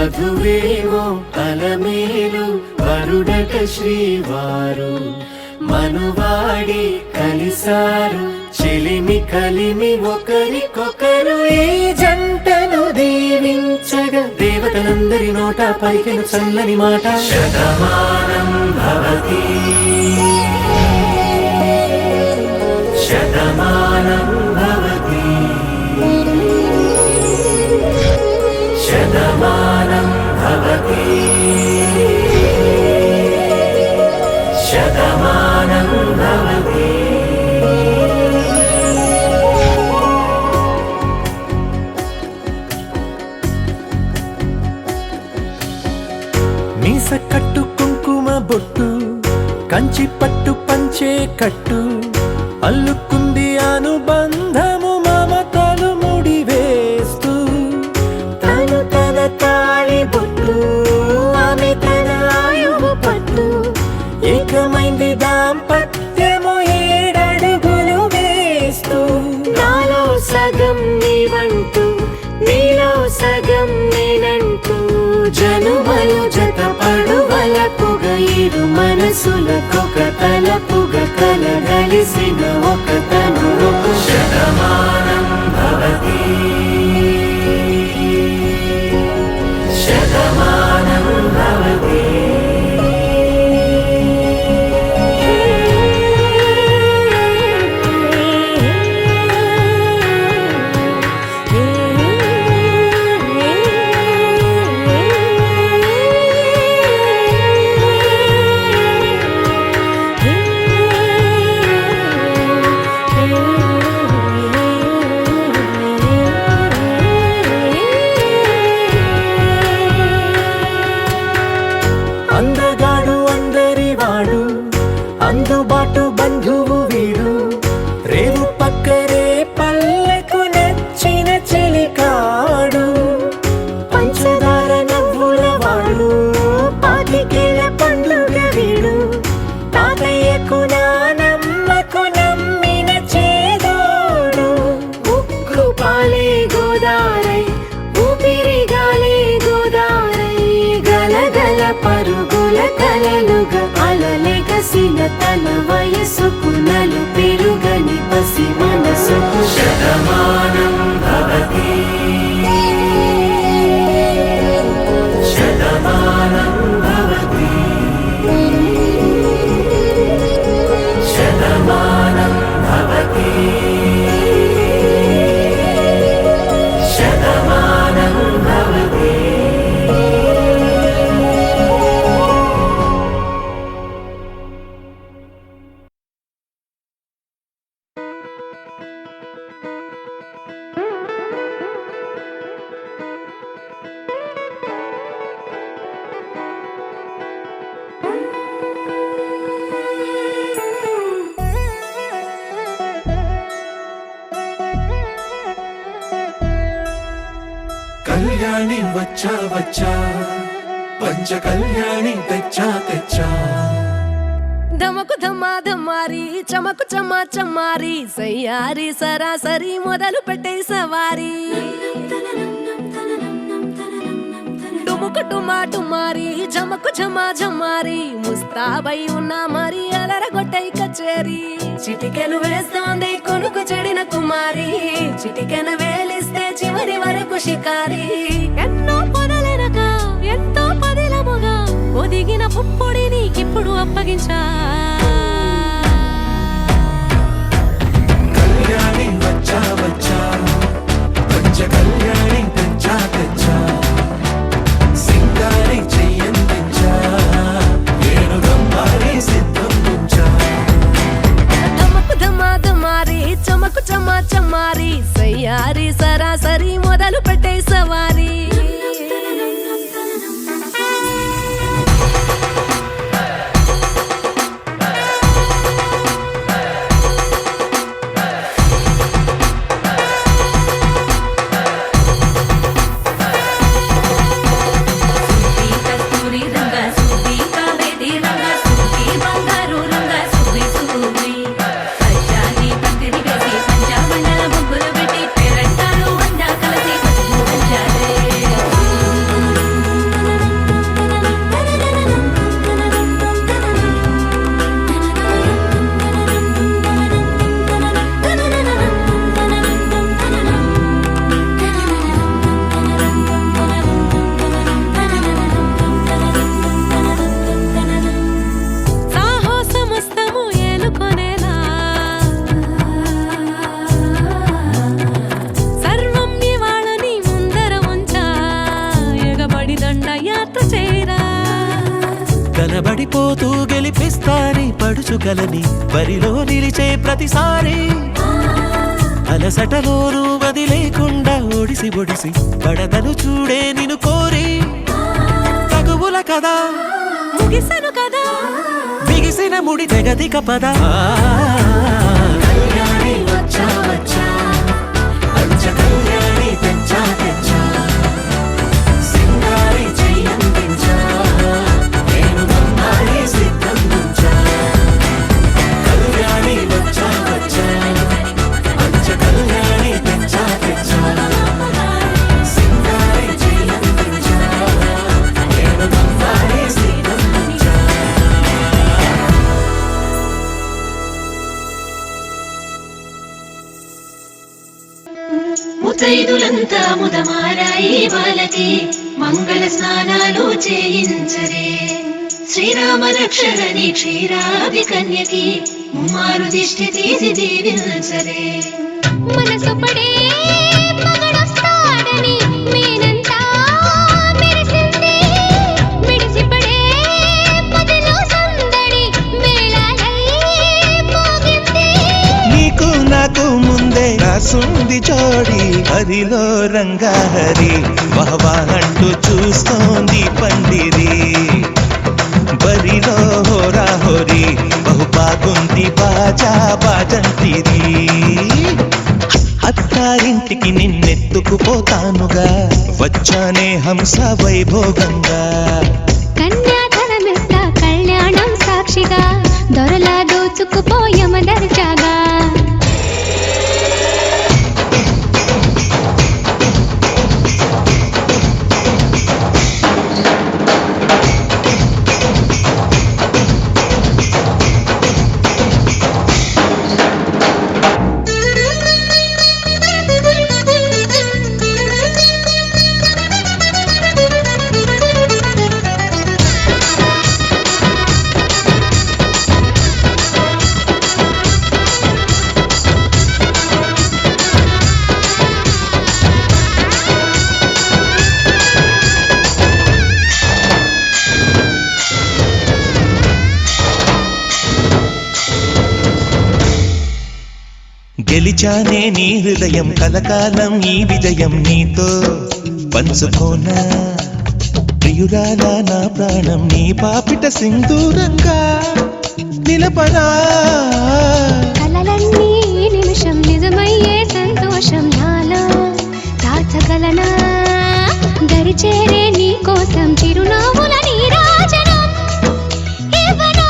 వధువేమో అలమేలు వరుడట శ్రీవారు మనువాడి కలిసారు చెలిమి కలిమి ఒకరికొకరు ఈ జంటను దీవించగా దేవతలందరి నోట పలికిన చల్లని మాట శతమానం భవతి శతమానం భవతి శతమానం భవతి శతమానం భవతి. మీస కట్టు కుంకుమ బొట్టు కంచి పట్టు పంచే కట్టు అల్లుకుంది అనుబంధము మమతలు ముడివేస్తూ తను తన తాళి బొట్టు ఆమె తన ఆయువు పట్టు ఏకమైంది దాంపత్యము 7 అడుగులు వేస్తూ నాలో సగం నీవంటూ నీలో సగం నేనంటూ జనుమలు జత పడువలపుగ ఇరు మనసులకొక తలపుగ కలగలిసిన ఒక తను శతమానం భవతి శతమానం భవతి. అందగాడు అందరివాడు అందుబాటు బంధువు వీడు రేవు పక్కరే పల్లెకు నచ్చిన చెలికాడు పంచదార నవ్వుల వాడు పాతికేల పండుగ వీడు తాతయ్యకు నానమ్మకు నమ్మిన చేదోడు ఉక్కు పాలే గోదారై ఊపిరి గాలే గోదారై గలగల పరుగుల కలలుగా అలలెగసిన తన వయసుకు నలు పెరుగని పసి మనసుకు శతమానం భవతి శతమానం భవతి శతమానం భవతి శతమానం భవతి. కళ్యాణి వచ్చా వచ్చా పంచ కళ్యాణి తెచ్చా తెచ్చా ధమకు ధమా ధమారి చమకు చమా చమారి సయ్యారి సరాసరి మొదలు పెట్టే సవారి డుముకు టుమా టుమారి జమకు ఝమా ఝమారి ముస్తాబై ఉన్నా మరి అలరగొట్టై కచేరి చిటికెను వేస్తోంది కొనుకు చెడిన కుమారి చిటికెను వేలిస్తే చివరి వరకు షికారి ఎన్నో పొదలెనక ఎంతో పదిలముగా ఒదిగిన పుప్పొడి నీకిప్పుడు అప్పగించా కళ్యాణి వచ్చా వచ్చా పంచ కళ్యాణి తెచ్చా తెచ్చా సింగారి చెయ్యందించా ఏను గమ్మారి సిద్ధం ఉంచా ధమకు ధమా ధమారి చమకు చమా చమారి సయ్యారి సరాసరి మొదలు పెట్టే సవారి పంజామండల ముగ్గులు పెట్టి పేరంటారు వండాక కోరికలని బరిలో నిలిచే ప్రతిసారి అలసటలోనూ వదిలేకుండా ఒడిసి ఒడిసి పడదను చూడే నిన్ను కోరి తగువుల కదా ముగిసెను కదా బిగిసిన ముడి తెగదిక పద కళ్యాణి వచ్చా వచ్చా పంచ కళ్యాణి తెచ్చా తెచ్చా సింగారి చెయ్యందించా నేను బంగారి సిద్ధందించా కళ్యాణి వచ్చా వచ్చా పంచ కళ్యాణి తెచ్చా తెచ్చా సింగారి చెయ్యందించా నేను బంగారి సిద్ధందించా ముతైదులంతా ముదమారాయి వాళ్ళకి మంగళ స్నానాలు చేయించరే శ్రీరామ రక్షరని క్షీరాది కన్యకి ముమ్మారు దిష్టి తీసి దీవించరే మనసు పడే మగడొస్తాడని మేనంతా మెరిసింది మిడిసిపడే పదిలో సందడి మేళాలై మోగింది నీకు నాకు ముందే రాసుంది జోడి హరిలో రంగాహరి వహవా అంటూ చూస్తోంది పండిరి బరిలో హోరా హోరి బహు బాగుంది బాజా బాజంతిరి అత్తారింటికి నిన్నెత్తుకుపోతానుగా వచ్చానే హంస వైభోగంగా కన్యాధనమిస్తా కళ్యాణం సాక్షిగా దొరలా దోచుకుపోయమ దర్జాగా గెలిచానే నీ హృదయం కలకాలం ఈ విజయం నీతో పంచుకోనా ప్రియురాలా నా ప్రాణం నీ పాపిట సింధూరంగా నిలపనా కలలన్నీ నిమిషం నిజమయ్యే సంతోషం నాలో దాచగలనా దరిచేరే నీ కోసం చిరునవ్వుల నీరాజనం ఇవ్వనా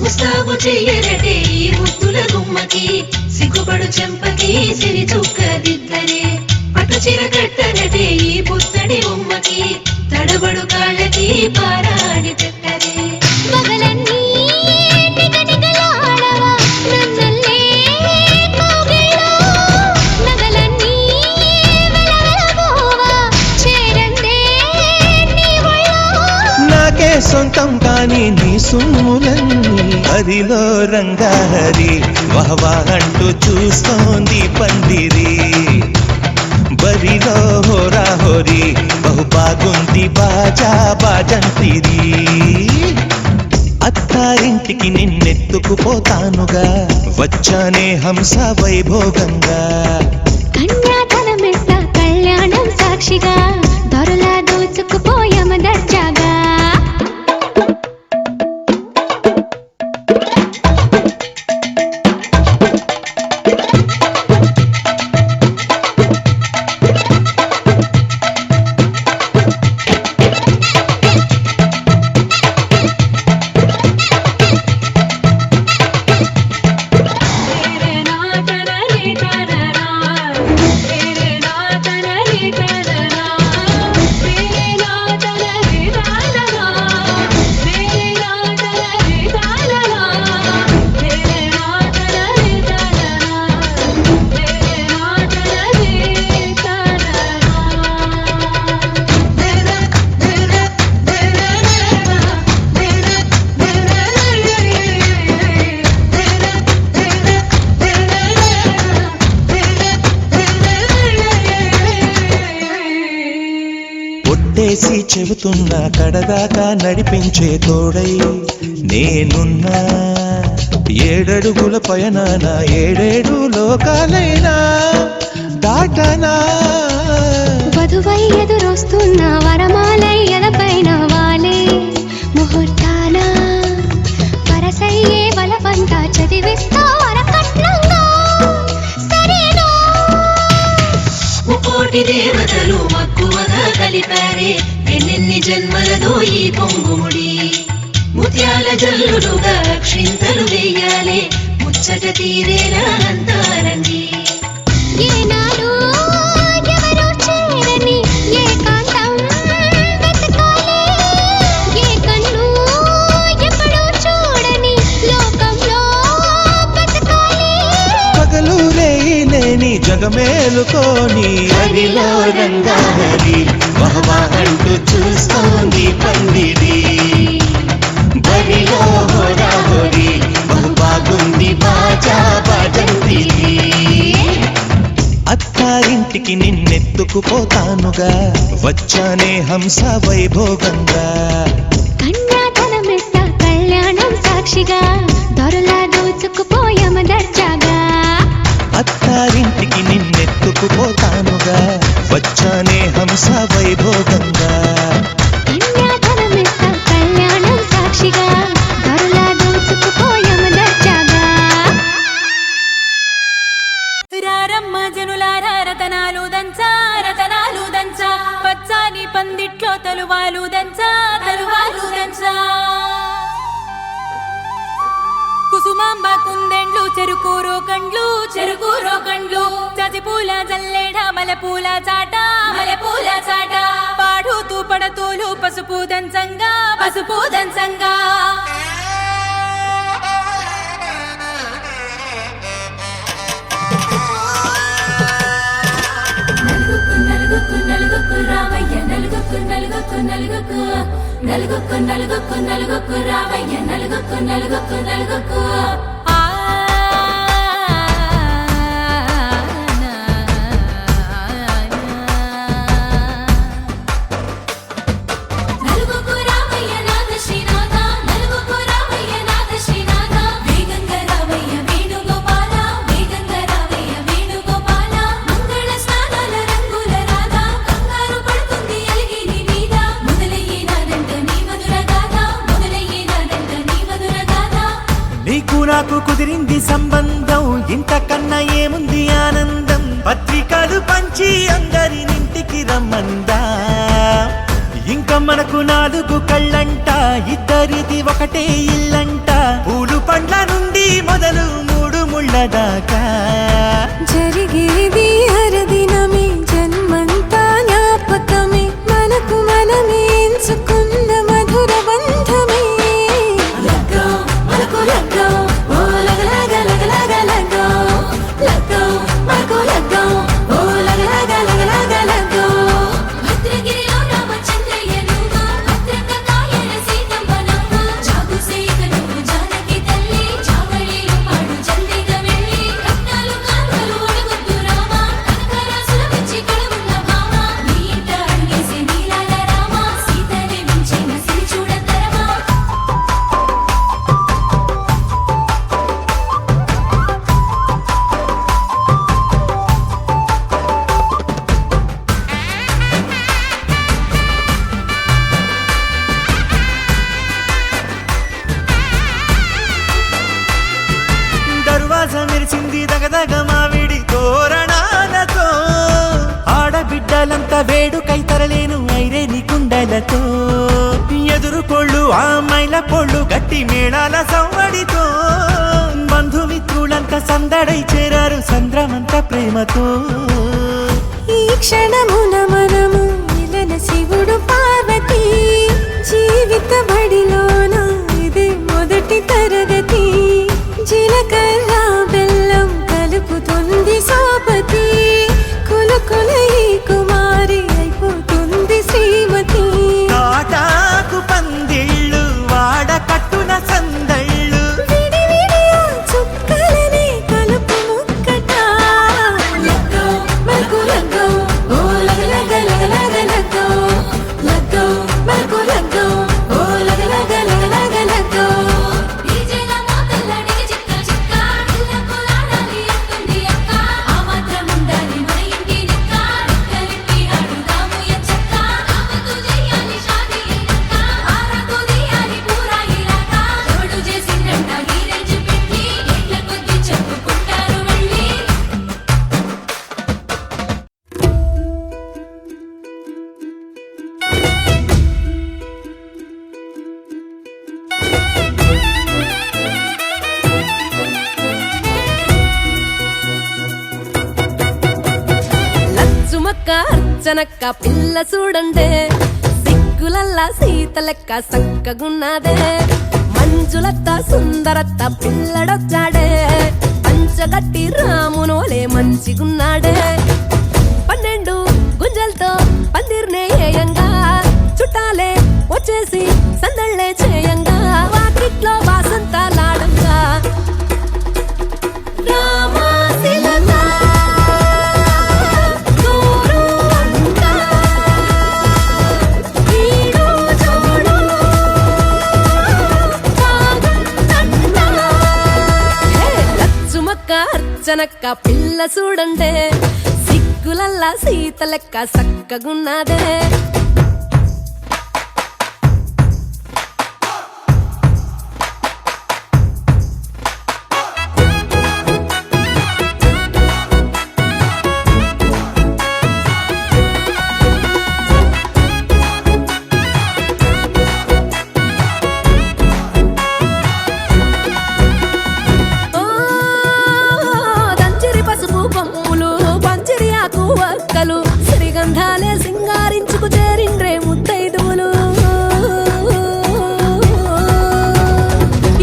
ముస్తాబు చెయ్యరటే ఈ ముద్దుల గుమ్మకి సిగ్గుపడు చెంపకి సిరి చుక్కదిద్దరే పట్టు చీర కట్టరటే ఈ పుత్తడి బొమ్మకి తడబడు కాళ్ళకి పారాడి పెట్టరే పగలన్నీ నిగనిగలాడవా నన్నల్లే కౌగిల్లో నగలన్నీ వెలవెలబోవా చేరందే నీ ఒళ్ళో నాకే సొంతం కాని నీ సుమ్ములన్నీ హరిలో రంగాహరి వహవా అంటూ చూస్తోంది పందిరి బరిలో హోరా హోరి బహు బాగుంది బాజా బాజంతిరి అత్తారింటికి నిన్నెత్తుకుపోతానుగా వచ్చానే హంస వైభోగంగా కన్యాధనమిస్తా కళ్యాణం సాక్షిగా దొరలా దోచుకుపోయమ దర్జాగా నా చేసి చెబుతున్నా కడదాకా నడిపించే తోడై నేనున్నా. 7 అడుగుల పయనాన 7 లోకాలైనా దాటనా. వధువై ఎదురొస్తున్న వరమాలై ఎదపైన వాలే ముహూర్తాన వరసయ్యే బలవంతా చదివిస్తా వరకట్నంగా సరేనా. ముకోటి దేవతలు మక్కువగా కలిపారే ఎన్నెన్ని జన్మలదో ఈ పొంగుముడి. ముత్యాల జల్లులుగా క్షింతలు వేయాలే ముచ్చట తీరేలా అంతారండి. ఏనాడు ఎవరో చేరని ఏకాంతం వెతకాలే. ఏ కన్ను ఎప్పుడూ చూడని లోకంలో బతకాలే. పగలు లేని జగమేలుకోని హరిలో రంగాహరి మహవాహంటూ చూస్తోంది పందిరి. బరిలో హోరాహోరి బహు బాగుంది బాజా బాజంతి. అత్తారింటికి నిన్నెత్తుకుపోతానుగా వచ్చానే హంస వైభోగంగా. కన్యాధనమిస్తా కళ్యాణం సాక్షిగా దొరలా దోచుకుపోయామ దర్జాగా. అత్తారింటికి నిన్నెత్తుకుపోతానుగా వచ్చానే హంస వైభోగంగా. కన్యాధనమిస్తా కళ్యాణం సాక్షిగా దొరలా దోచుకుపోయామ దర్జాగా. రారమ్మ జనులారా రతనాలు దంచా రతనాలు దంచా పచ్చాని పందిట్లో తలువాలు దంచా తలువాలు దంచా. కుసుమాంబ కుందెండ్లు చెరుకూరో కండ్లు చెరుకూరో కండ్లు చజిపూల జల్లేడ మలపూల చాట మలపూల చాట పాడుతూ పడతూలు పసుపు దంచంగా పసుపు దంచంగా. నలుగుకు నలుగుకు రావయ్య నలుగుకు నలుగుకు నలుగుకు నలుగుకు నలుగుకు నలుగుకు రావయ్య నలుగుకు నలుగుకు నలుగుకు. నలుగుకు రావయ్య నాథ శ్రీనాథ నలుగుకు రావయ్య నాథ శ్రీనాథ. వేగంగా రావయ్య వేణుగోపాల వేగంగా రావయ్య వేణుగోపాల. మంగళ స్నానాల రంగుల రాధ కంగారు పడుతుంది అలిగిని మీద. మొదలయ్యేనాదంట నీ మధుర గాథ మొదలయ్యేనాదంట నీ మధుర గాథ. నీకు నాకు కుదిరింది సంబంధం ఇంతకన్నా ఏముంది ఆనందం. పత్రికలు పంచి అందరినింటికి రమ్మందా. ఇంకా మనకు 4 కళ్ళంట ఇద్దరిది ఒకటే ఇల్లంట. పూలు పండ్ల నుండి మొదలు 3 ముళ్ళ దాకా జరిగేది అరదినమే జన్మంతా జ్ఞాపకమే మనకు మనమే ఎంచుకున్న మధుర బంధమే. లగ్గో మనకు లగ్గో ఓ లగలగ లగలగ లగ్గో లగ్గో మనకు లగ్గో ఓ లగలగ లగలగ లగ్గో. భద్రగిరిలో రామచంద్రయ్య నువ్వు భద్రంగ కాయల సీతమ్మ నవ్వు. జాగు సేక నువ్వు జానకి తల్లి జావళీలు పాడు జల్దిగా వెళ్ళి. రత్నాలు కాంతలు అడుగుద్దు రామ కనకరాసుల పిచ్చి కళవున్న భామ. నీ ఇంట అడుగేసే నీలాల రామ సీతనే మించిన సిరి చూడతరమా. దర్వాజా మెరిసింది దగదగ మావిడి తోరణాలతో. ఆడబిడ్డలంతా వేడుకై తరలేను ఐరేని కుండలతో. ఎదురుకోళ్ళు ఆ మైల పొళ్ళు గట్టి మేళాల సవ్వడితో. బంధుమిత్రులంతా సందడై చేరారు సంద్రమంత ప్రేమతో. ఈ క్షణమున మనము ఇలన శివుడు పార్వతి జీవిత బడిలోన ఇదే మొదటి తరగతి. జీలకర్ర బెల్లం కలుపుతుంది సోపతి కులుకుల ఈ కుమారి అయిపోతుంది శ్రీమతి. తాటాకు పందిళ్ళు వాడ కట్టున సందళ్ళు విడివిడియా చుక్కలనే కలుపు ముక్కట. లగ్గో మనకు లగ్గో ఓ లగలగ లగలగ లగ్గో లచ్చుమక్క అర్చనక్క పిల్ల చూడండే సిగ్గులల్లా సీతలెక్క సక్కగున్నదే మంజులత్త సుందరత్త పిల్లడొచ్చాడే పంచగట్టి రామునోలే మంచిగున్నాడే 12 గుంజలతో పందిర్నే ఏయంగా చుట్టాలే వచ్చేసి సందళ్ళే చేయంగా వాకిట్లో వాసంతాలాడంగా రామాశిలత గోరువంక ఈడు జోడు బాగుందంట. హే, లచ్చుమక్క అర్చనక్క పిల్ల చూడండే సిగ్గులల్లా సీతలెక్క సక్కగున్నదే దంచిరి పసుపు కొమ్ములు పంచిరి ఆకు వక్కలు శ్రీగంధాలే సింగారించుకు చేరిండ్రే ముత్తైదువులు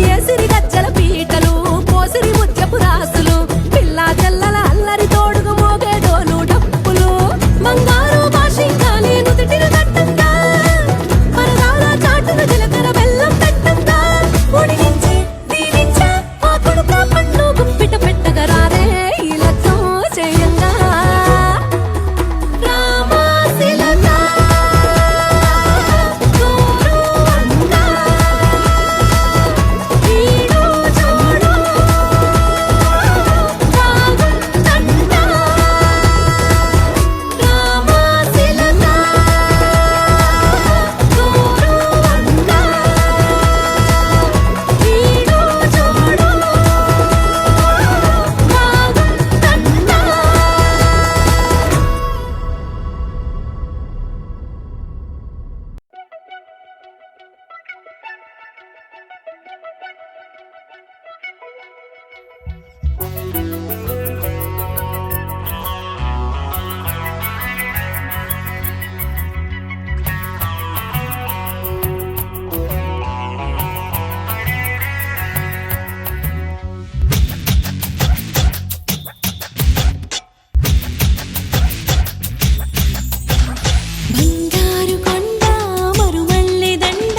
ఏసిరి గజ్జల పీటలు పోసిరి ముత్యపు రాసులు పిల్లా చెల్లల అల్లరి తోడుగు మోగేడోలు డప్పులు బంగారు భాషించాలి నుదిటిని తట్టంగా పరదాల చాటున జీలకర్ర బెల్లం పెట్టంగా ఉడిగించి దీవించా ఆ కొడుక పండ్లు గుప్పిట పెట్టగరారే ఇలతో చేయంగా రామాశిలత గోరువంక ఈడు జోడు బాగుందంట. రామాశిలత గోరువంక ఈడు జోడు బాగుందంట. బంగారు కొండ మరుమల్లె దండ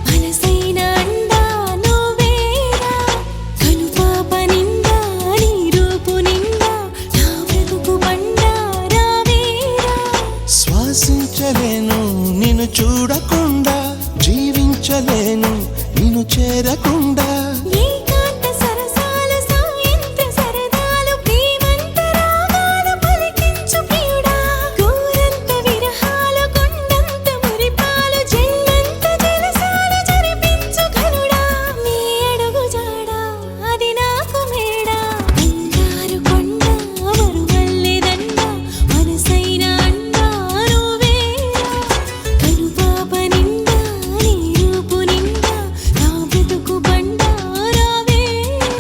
మనసైన అండ నువ్వేరా కనుపాప నిండా నీ రూపు నిండా నా బ్రతుకు బండ రావేరా శ్వాసించలేను నిన్ను చూడకుండా జీవించలేను నిన్ను చేరకుండా ఏకాంత సరసాల సాయంత్ర సరదాలు ప్రేమంత రాగాలు పలికించు ప్రియుడా గోరంత విరహాలు కొండంత మురిపాలు జన్మంత జలసాలు జరిపించు ఘనుడా నీ అడుగు జాడా అది నాకు మేడా బంగారు కొండ మరుమల్లె దండ మనసైన అండ నువ్వేరా కనుపాప నిండా నీ రూపు నిండా నా బ్రతుకు బండ రావేరా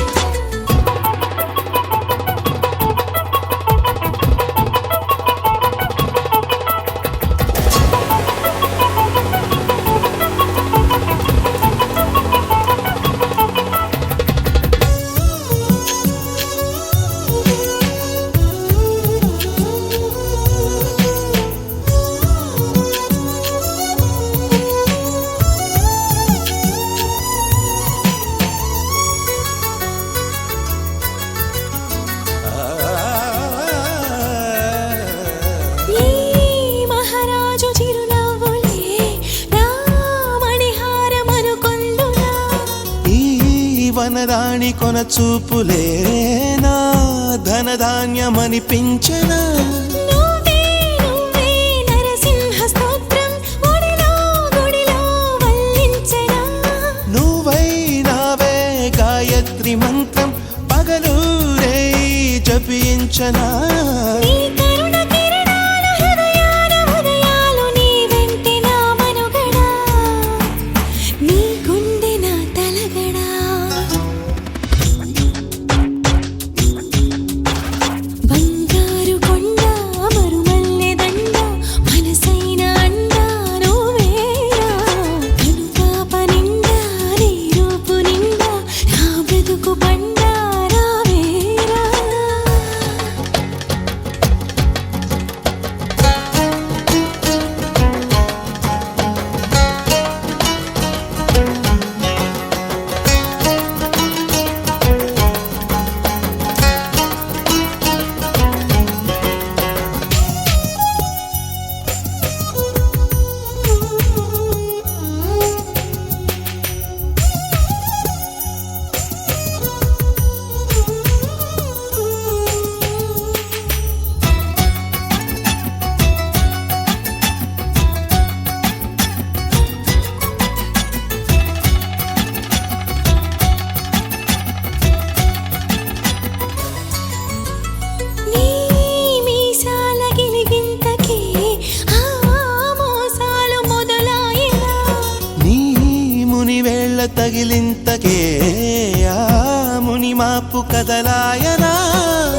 ఈ మహారాజు చిరునవ్వులే నా మణిహారమనుకొందునా ఈ వనరాణి కొన చూపులే నా ధనధాన్యమనిపించనా నువ్వే నువ్వే నరసింహ స్తోత్రం ఒడిలో గుడిలో వల్లించనా నువ్వై నావే గాయత్రి మంత్రం పగలూరే జపించనా నీ కరుణ కిరణాలు హృదయాల ఉదయాలు నీ వెంటే నా మనుగడా నీ గుండె నా తలగడా బంగారు కొండ మరుమల్లె తగిలింతకే ఆ మునిమాపు కదలాయనా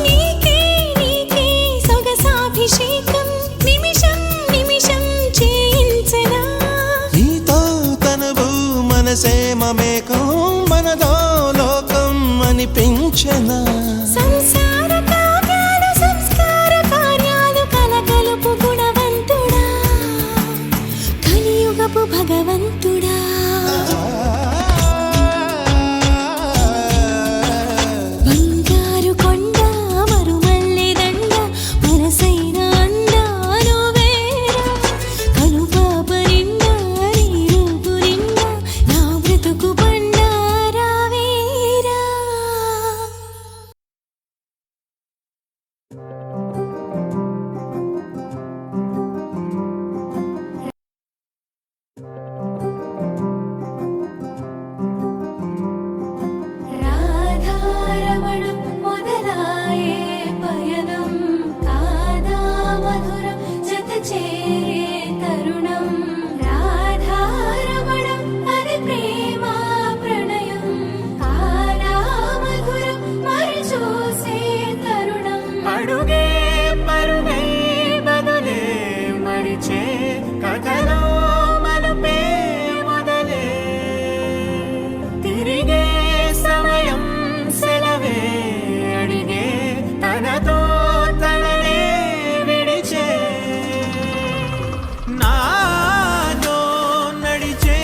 నీకే నీకే సొగసాభిషేకం నిమిషం నిమిషం చేయించనా నీతో తనువు మనసే మమేకం మనదో లోకం అనిపించనా సంసార కావ్యాలు సంస్కార కార్యాలు కలకలుపు గుణవంతుడా కలియుగపు భగవంతుడా బంగారు కొండ మరుమల్లె దండ మనసైన అందాలు వేరా కనుపాప నిండా నీ రూపు నిండా నా బ్రతుకు బండారా వేరా రాధారమణం మొదలాయే పయనం కాదా మధురం జత చేరే తరుణం రాధారమణం అది ప్రేమ ప్రణయం కాదా మధురం మరి చూసే తరుణం అడుగే పరుగే బదులే మరిచే కథలో మలుపే మొదలే తిరిగే సమయం సెలవే అడిగే తనతో తననే విడిచే నాతో నడిచే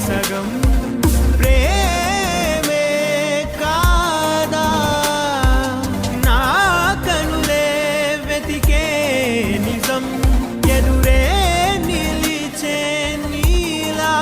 సగం ప్రేమే కాదా నా కనులే వెతికే నిజం ఎదురే నిలిచే నీలా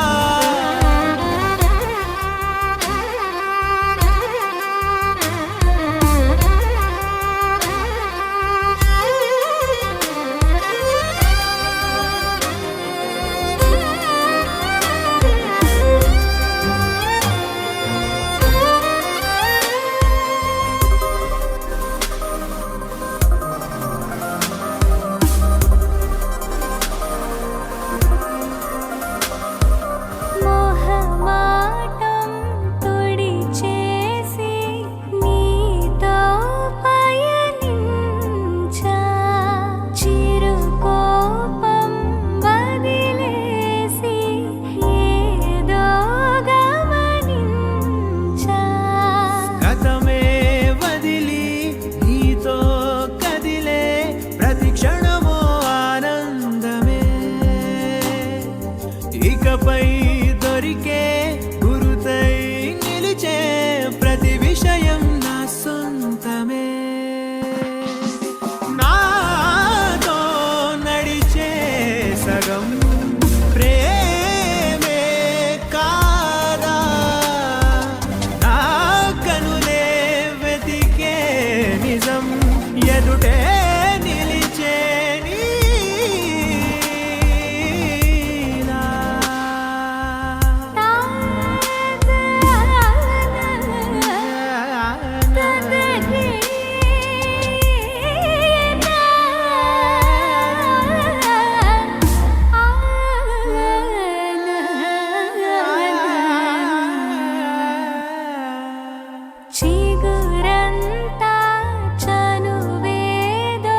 మోహమాటం తుడిచేసి నీతో పయనించా చిరుకోపం వదిలేసి ఏదో గమనించా గతమే వదిలి నీతో కదిలే ప్రతి క్షణమో ఆనందమే ఇకపై దొరికే గురుతై నిలిచే ప్రతి విషయం నా సొంతమే నాతో నడిచే సగం ప్రేమే కాదా నా కనులే వెతికే నిజం ఎదుటే నిలిచే నీలా చిగురంతా చనువేదో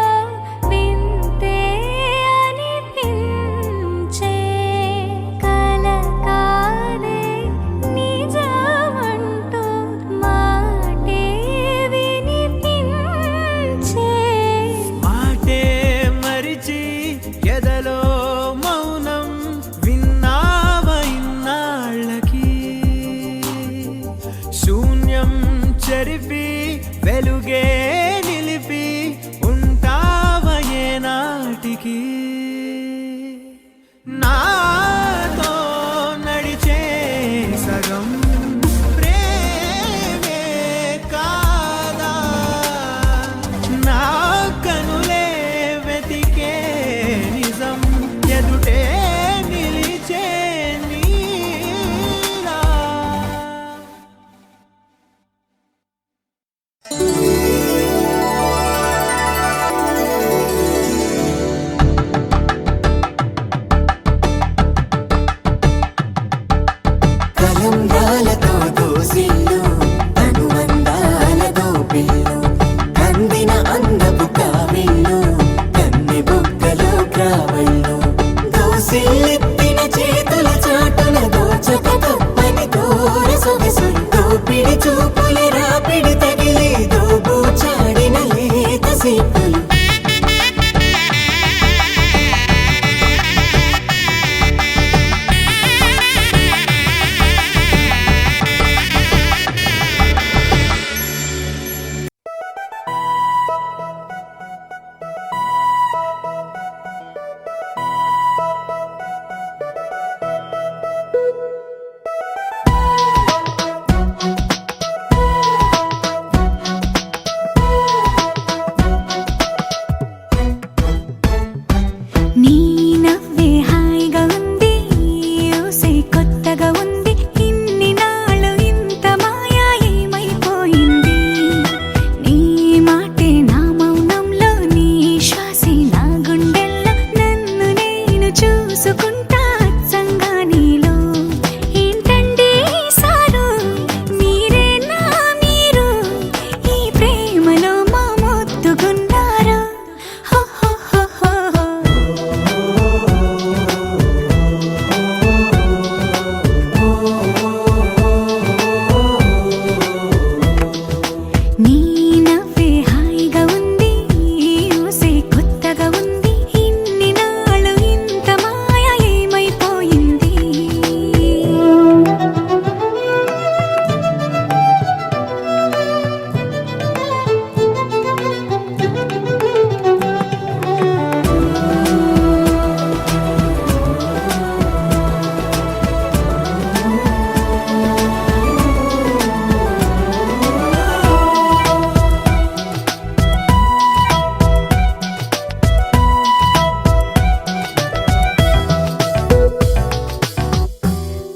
నీ నవ్వే హాయిగా ఉంది ఊసే కొత్తగా ఉంది ఇన్ని నాళ్ళు ఇంత మాయా ఏమైపోయింది నీ మాటే నా మౌనంలో నీ శ్వాసే నా గుండెల్లో నన్ను నేను చూసుకుంటా అచ్చంగా నీలో ఏంటండి సారు మీరే నా మీరు ఈ ప్రేమలో మా మొత్తుకున్నారు హో హో హో హో నీ నవ్వే హాయిగా ఉంది ఊసే కొత్తగా ఉంది ఇన్ని నాళ్ళు ఇంత మాయ ఏమైపోయింది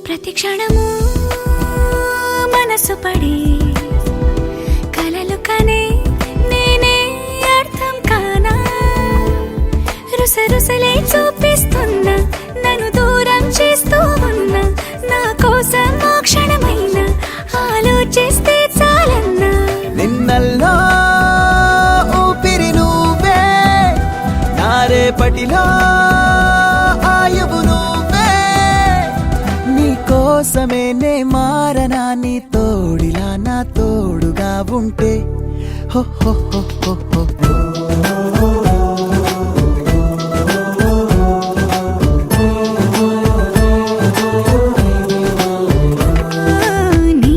ప్రతి క్షణము మనసు పడే కలలు కనే నేనే అర్థం కానా రుసరుసలే చూపిస్తున్నా నన్ను దూరం చేస్తూ ఉన్నా నా కోసం ఓ క్షణమైన ఆలోచిస్తే చాలన్నా నిన్నల్లో ఊపిరి నువ్వే నా రేపటిలో ఆయువు నువ్వే నీ కోసమే నే మారనా నీ తోడిలా నా తోడుగా ఉంటే హో హో హో హో హో నీ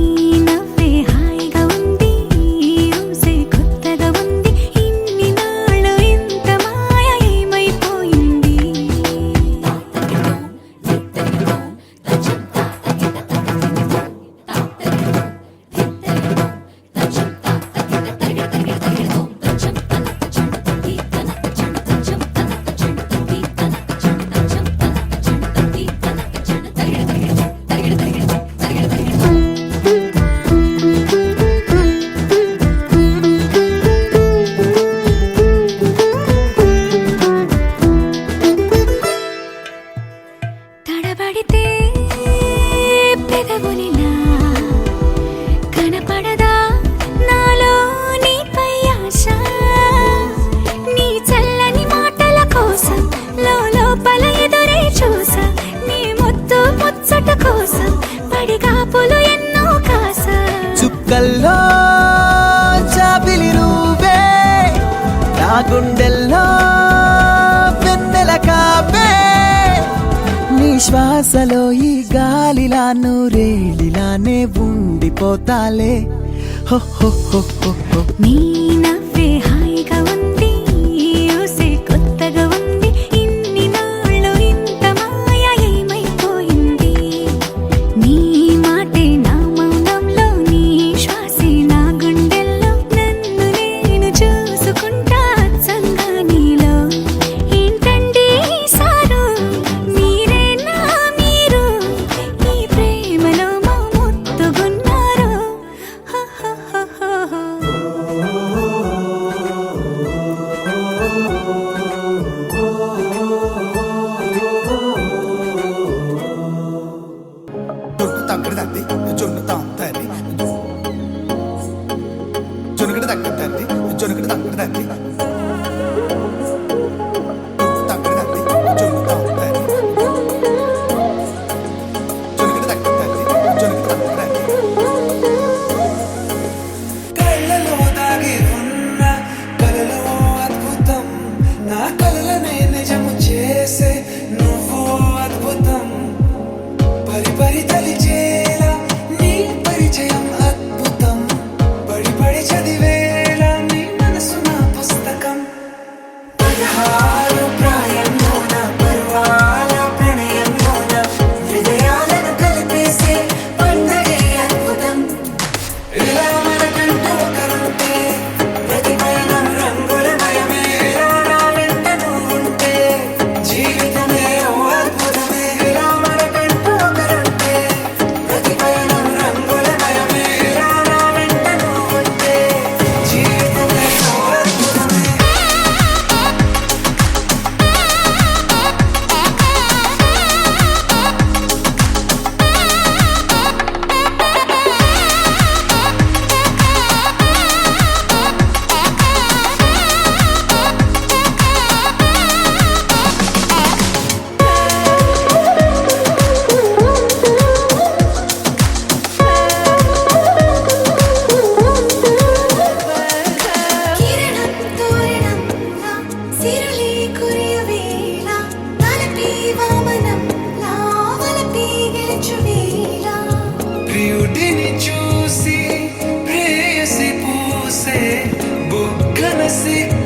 నవ్వే హాయిగా ఉంది ఊసే కొత్తగా ఉంది ఇన్ని నాళ్ళు ఇంత మాయ ఏమైపోయింది తడబడితే పెదవులిలా కనపడదా నాలో నీపై ఆశ నీ చల్లని మాటల కోసం లోపల ఎదురే చూసా నీ ముద్దు ముచ్చట కోసం పడిగాపులు ఎన్నో కాసా చుక్కల్లో చాపిలి నువ్వే నా గుండెల్లో వెన్నెల కాపే నీ శ్వాసలో ఈ గాలిలా నూరేలిలానే ఉండిపోతాలే హో హో హో హో హో నీ నవ్వే హాయిగా ఉంది ఊసే కొత్తగా ఉంది ఇన్ని నాళ్ళు ఇంత మాయ ఏమైపోయింది నీ మాటే నా మౌనంలో నీ శ్వాసే నా గుండెల్లో నన్ను నేను చూసుకుంటా అచ్చంగా నీలో ఏంటండి సారు మీరే నా మీరు ఈ ప్రేమలో మా మొత్తుకున్నారు హో హో హో హో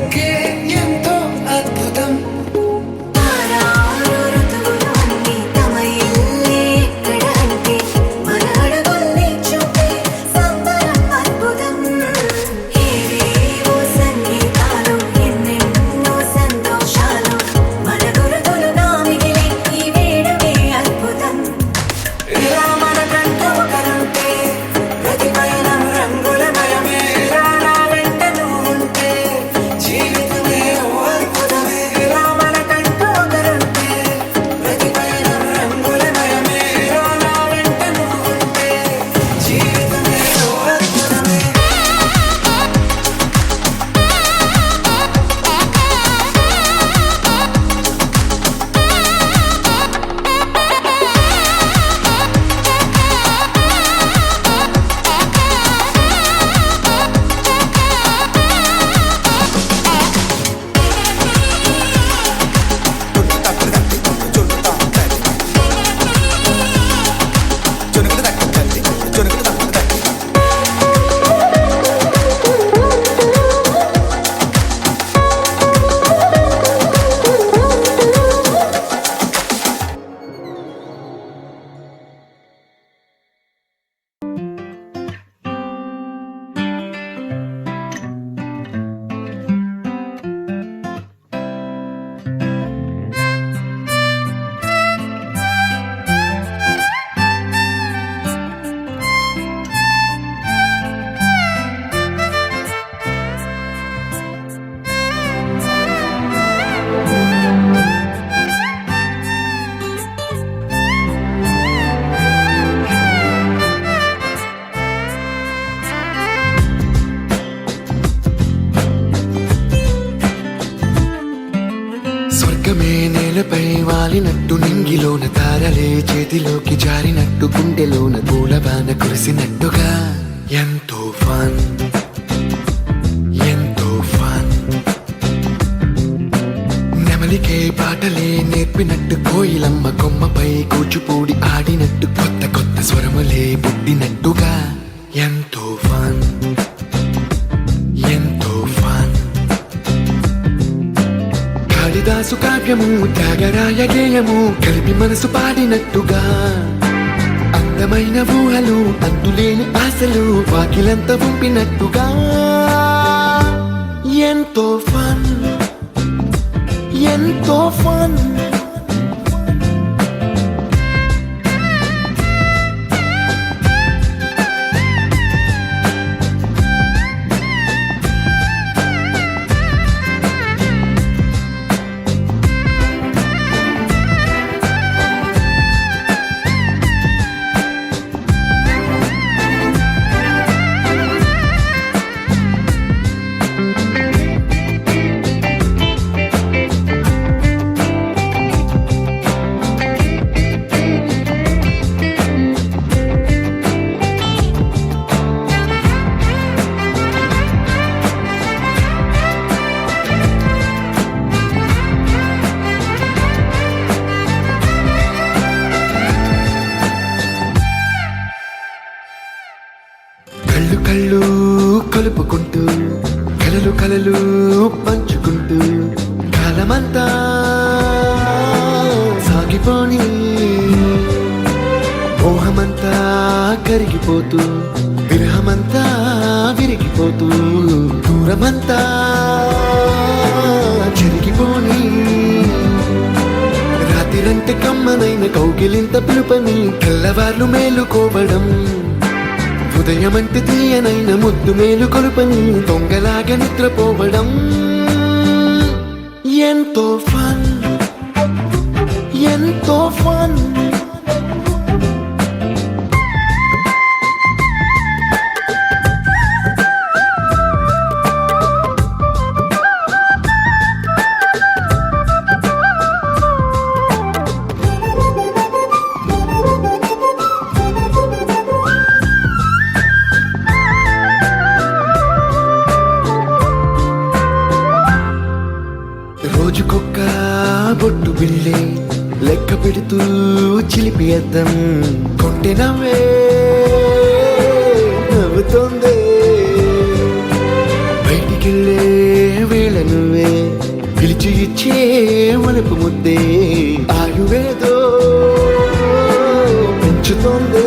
దక్కే ఎంతో అద్భుతం. తారారు ఋతువులు అన్నీ తమ ఇల్లే ఎక్కడంటే మన అడుగుల్ని చూపే సంబరం అద్భుతం. ఏవేవో సంగీతాలు ఎన్నెన్నో సంతోషాలు మన గురుతులుగా మిగిలే ఈ వేడుకే అద్భుతం. ఇలా మనకంటూ ఒకరుంటే ప్రతి పయనం రంగులమయమే. ఇలా నా వెంట నువ్వు ఉంటే జీవితమే ఓ అద్భుతమే. ఇలా మనకంటూ ఒకరుంటే ప్రతి పయనం రంగులమయమే. ఇలా నా వెంట నువ్వు ఉంటే జీవితమే ఓ అద్భుతమే. స్వర్గమే నేలపై వాలినట్టు నింగిలోన తారలే చేతిలోకి జారినట్టు గుండెలోన పూలవాన కురిసినట్టుగా ఎంతో ఫన్ ఎంతో ఫన్. నెమలికే పాటలే నేర్పినట్టు కోయిలమ్మ కొమ్మపై కూచిపూడి ఆడినట్టు కొత్త కొత్త స్వరములే పుట్టినట్టుగా ఎంతో ఫన్ ఎంతో ఫన్. కాళిదాసు కావ్యము త్యాగరాయ గేయము కలిపి మనసు పాడినట్టుగా అందమైన ఊహలు అందులేని ఆశలు వాకిలంత పంపినట్టుగా ఎంతో ఫన్ ఎంతో ఫన్. కళ్ళు కళ్ళు కలుపుకుంటూ కలలు కలలు పంచుకుంటూ కాలమంతా సాగిపోని మోహమంతా కరిగిపోతూ విరహమంతా విరిగిపోతూ దూరమంతా చెరిగిపోని రాత్రిరంటే కమ్మనైన కౌగిలింత పిలుపని తెల్లవార్లు మేలుకోవడం ఉదయమంటే తీయనైన ముద్దు మేలు కొలుపని దొంగలాగా నిద్రపోవడం ఎంతో ఫన్ ఎంతో ఫన్. రోజుకొక్క బొట్టు బిళ్ళే లెక్క పెడుతూ చిలిపి అద్దం కొంటె నవ్వే నవ్వుతోందే బయటికెళ్ళే వేళను చిచ్చే వనపు ముద్దే ఆయువేదో పెంచుతోందే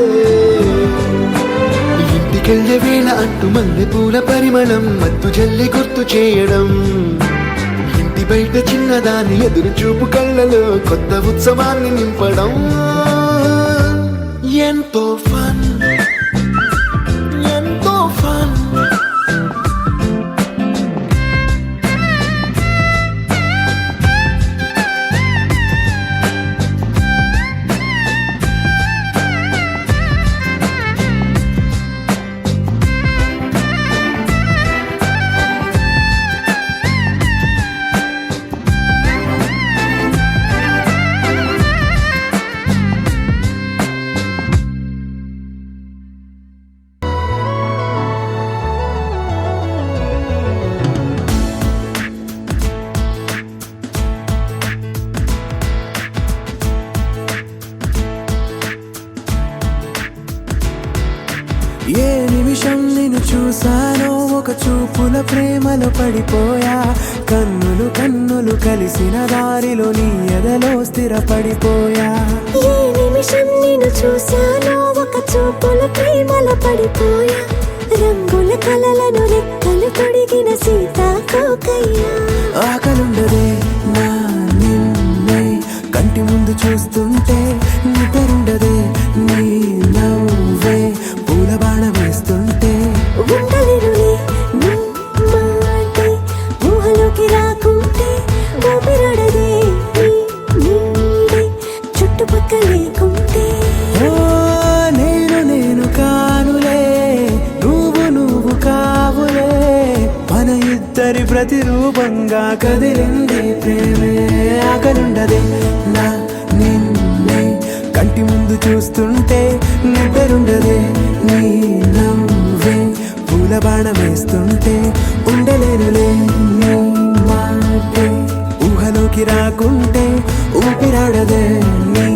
ఇంటికెళ్ళే వేళ అంటూ మల్లె పూల పరిమళం మత్తు జల్లి గుర్తు చేయడం ఇంటి బయట చిన్నదాని ఎదురు చూపు కళ్ళలో కొత్త ఉత్సవాన్ని నింపడం ఎంతో ఫన్ ఎంతో ఫన్ ఏ నిమిషం నిన్ను చూసానో ఒక చూపుల ప్రేమలో పడిపోయా కన్నులు కన్నులు కలిసిన దారిలో నీ ఎదలో స్థిరపడిపోయా ఏ నిమిషం నిన్ను చూశానో ఒక చూపుల ప్రేమలో పడిపోయా రంగుల కలలను రెక్కలు తొడిగిన సీతాకోకయ్యా ఆకలుండదే నా నిన్నే కంటి ముందు చూస్తుంటే నిద్రుండదే నీ నవ్వే పూల బాణ వేస్తుంటే ఉండలేనులే నీ మాటే ఊహలోకి రాకుంటే ఊపిరాడదే నీ నీడే చుట్టుపక్కల లేకుంటే ఓ నేను కానులే నువ్వు కావులే మన ఇద్దరి ప్రతిరూపంగా కదిలింది ప్రేమే ఆకలుండదే నా నిన్నే కంటి ముందు చూస్తుంటే నిద్రుండదే నీ నవ్వే పూల బాణ వేస్తుంటే ఉండలేనులే నీ మాటే ఊహలోకి రాకుంటే ఊపిరాడదే నీ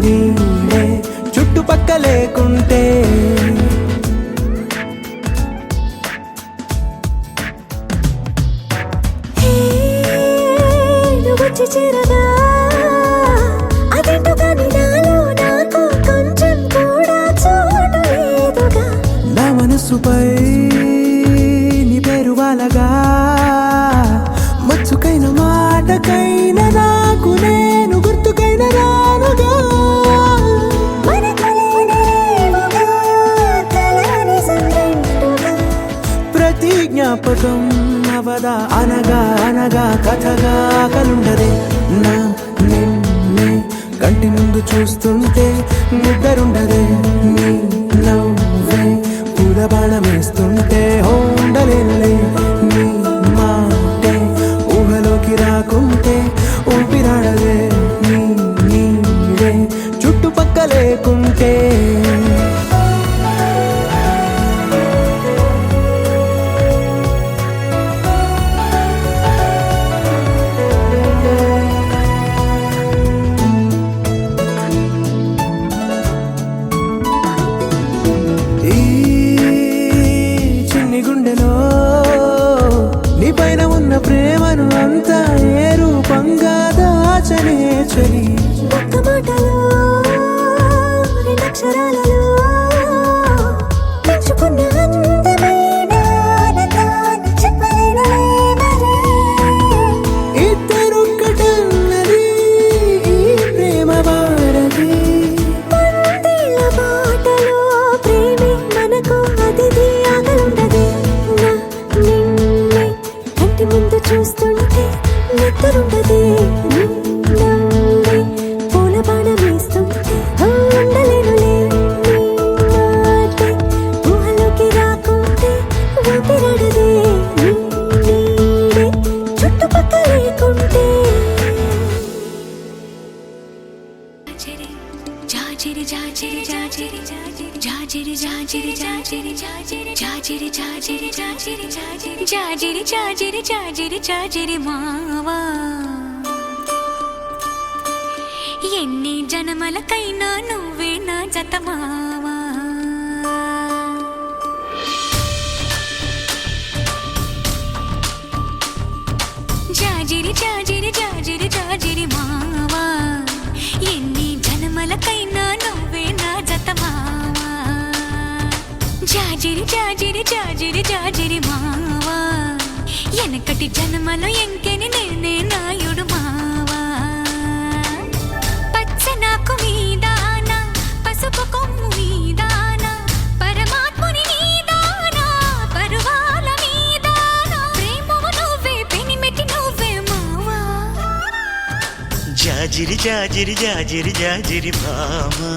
నీడే చుట్టుపక్క లేకుంటే హే నువ్వు వచ్చి చేరగా అదేంటో కానీ నాలో నాకు కొంచెం కూడా చోటు లేదుగా నా మనసుపై నీ పేరు వాలగా మచ్చుకైన మాటకైన నాకు నేను గుర్తుకైన రానుగా మనకులేనివేమోగా కలని సంగంటుగా ప్రతి జ్ఞాపకం అవదా అనగా అనగా కథగా కలుండదే నా నిన్నే కంటి ముందు చూస్తుంటే నిద్రుండదే నీ నవ్వే పూల బాణం వేస్తుంటే ఉండలేనులే నీ మాటే ఊహలోకి రాకుంటే ఊపిరాడదే నీ నీడే చుట్టుపక్క లేకుంటే ఈ చిన్ని గుండెలో నీ పైన ఉన్న ప్రేమను అంతా ఏ రూపంగా దాచనే చలి ఒక్క మాటలో రెండక్షరాలలో పెంచుకున్న అందమైన ఆనందాన్ని చెప్పలేనులే మరి. ఇద్దరొక్కటన్నది ఈ ప్రేమ వారది పందిళ్ళ బాటలో ప్రేమే మనకు అతిథి ఆగలుండదే నా నిన్నే కంటి ముందు చూస్తుంటే నిద్రుండదే నీ నవ్వే పూల బాణ వేస్తుంటే ఉండలేనులే నీ మాటే ఊహలోకి రాకుంటే ఊపిరాడదే నీ నీడే చుట్టుపక్క లేకుంటే జాజిరి జాజిరి జాజిరి జాజిరి జాజిరి జాజిరి జాజిరి జాజిరి జాజిరి జాజిరి జాజిరి జాజిరి జాజిరి జాజిరి జాజిరి మావా ఎన్ని జన్మలకైనా నువ్వే నా జత మావా జాజిరి జాజిరి జాజిరి జాజిరి మావా ఎన్ని జన్మలకైనా నువ్వే నా జత మావా జాజిరి జాజిరి జాజిరి జాజిరి మావా ఎనకటి జన్మలో ఎంకెని నేనే నాయుడు మావా పచ్చ నాకు మీదానా పసుపు కొమ్ము మీదానా పరమాత్ముని మీదానా పరువాల మీదానా ప్రేమవు నువ్వే పెనిమిటి నువ్వే మావా జాజిరి జాజిరి జాజిరి జాజిరి భామా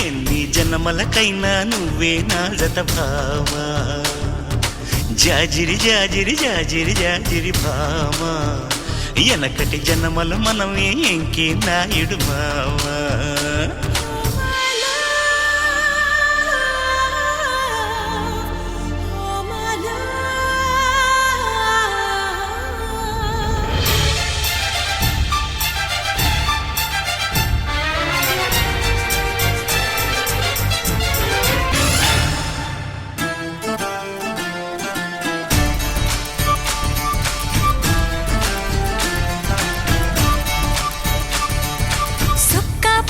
ఎన్ని జన్మలకైనా నువ్వే నా జత భామా జాజిరి జాజిరి జాజిరి జాజిరి భామా ఎనకటి జన్మల మనమే ఎంకే నాయుడు మావా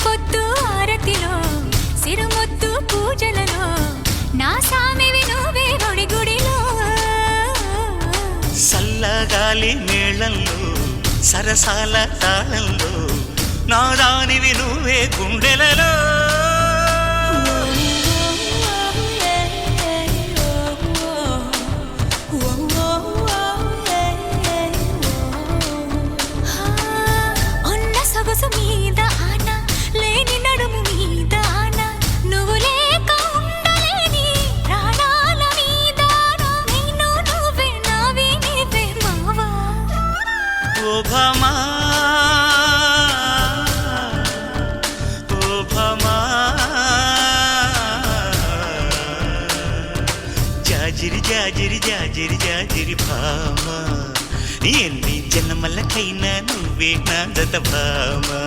పొద్దు ఆరతిలో సిరుమొద్దు పూజలలో నా సామివి నువ్వే ఒడి గుడిలో సల్లగాలి మేళంలో సరసాల తాళంలో నా దానివి నువ్వే గుండెలలో ఉన్న సొగసు మీద ఆనా లేని నడుము మీద ఆనా నువ్వు లేక ఉండలేని ప్రాణాల మీద నేను నువ్వే నావి నీవే మావా ఓ భామా ఓ భామా జాజిరి జాజిరి జాజిరి జాజిరి భామా ఎన్ని జన్మలకైనా నువ్వే నా జత భామా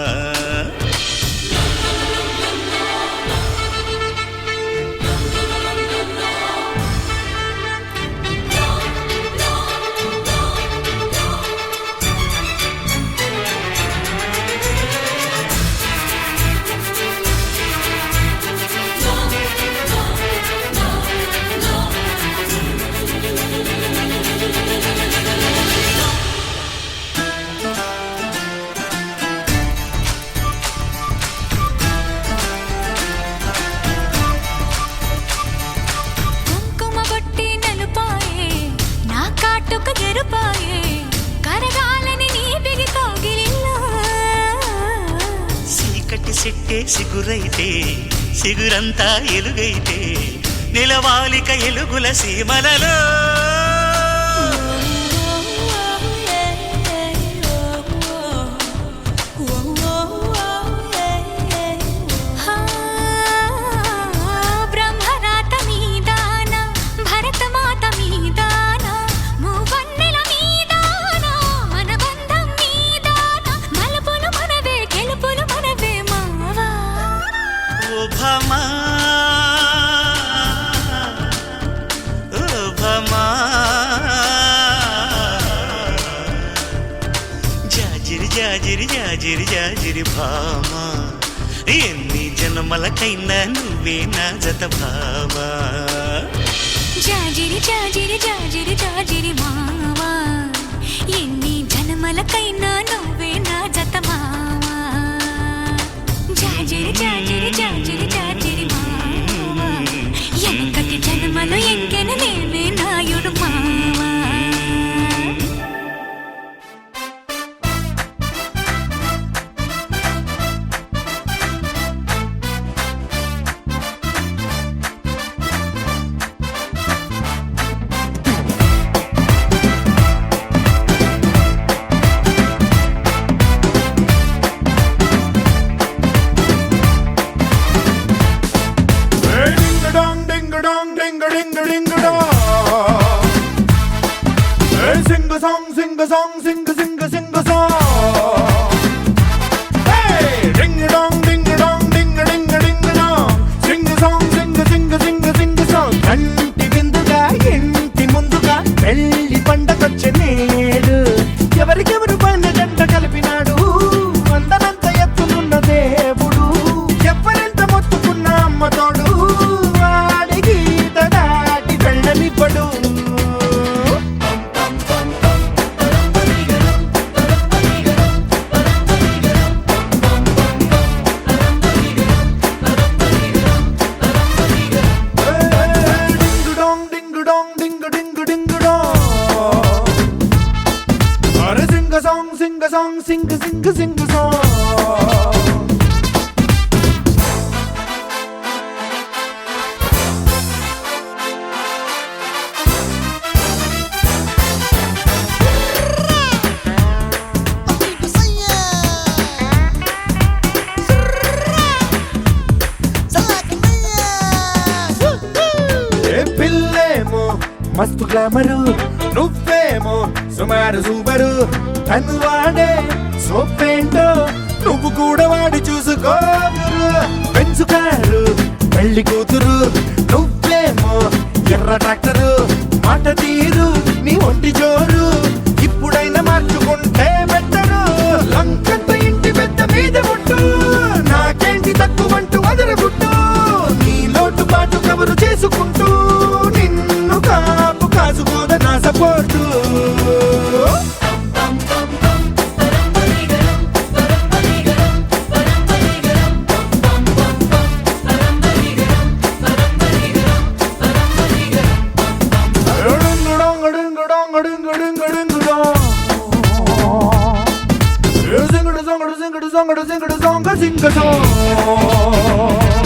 కుంకుమ బొట్టి నలుపాయే నా కాటుక ఎరుపాయే కరగాలని నీ బిగి కౌగిలిలో సీకటి సెట్టే సిగురైతే సిగురంతా ఎలుగైతే నిలవాలిక ఎలుగుల సీమలలో బ్రహ్మరాత మీదానా భరతమాత మీదానా మూవన్నెల మీదానా మన బంధం మీదానా మలుపులు మనవే గెలుపులు మనవే మావా ఓ భామా ఓ భామా జాజిరి జాజిరి జాజిరి జాజిరి భామా ఎన్ని జన్మలకైనా నువ్వే నా జత భామా జాజిరి జాజిరి జాజిరి జాజిరి మావా ఎన్ని జన్మలకైనా నువ్వే నా జత మావా జాజిరి జాజిరి జాజిరి జాజిరి మావా ఎనకటి జన్మలో ఎంకెన నేనే నాయుడు మావా Sing a song, sing a song, sing a sing a sing a song. Hey, ding a dong, ding a dong, ding a ding a ding a dong. Sing a song, sing a sing a sing a sing a song. కంటి విందుగా ఇంటి ముందుగా పెళ్లి పండగొచ్చే నేడు ఎవరికెవరు పండగంట song, sing a song, sing a sing a sing a song. ఏ పిల్లేమో మస్తు glamour, నువ్వేమో సుమారు super. తను వాడే సోపేంటో నువ్వు కూడా వాడి చూసుకో. పెంచుకారు పెళ్లి కూతురు, నువ్వేమో ఎర్ర ట్రాక్టరు. మాట తీరు నీ ఒంటి జోరు, ఇప్పుడైనా మార్చుకుంటే బెట్టరు. లంకంత ఇంటి పెద్ద మీద ఉంటూ నాకేంటి తక్కువంటూ అదరగుట్టు. నీ లోటు పాటు కబురు చేసుకుంటూ నిన్ను కాపు కాసుకోద నా support. Sing a song, sing a song, sing a song.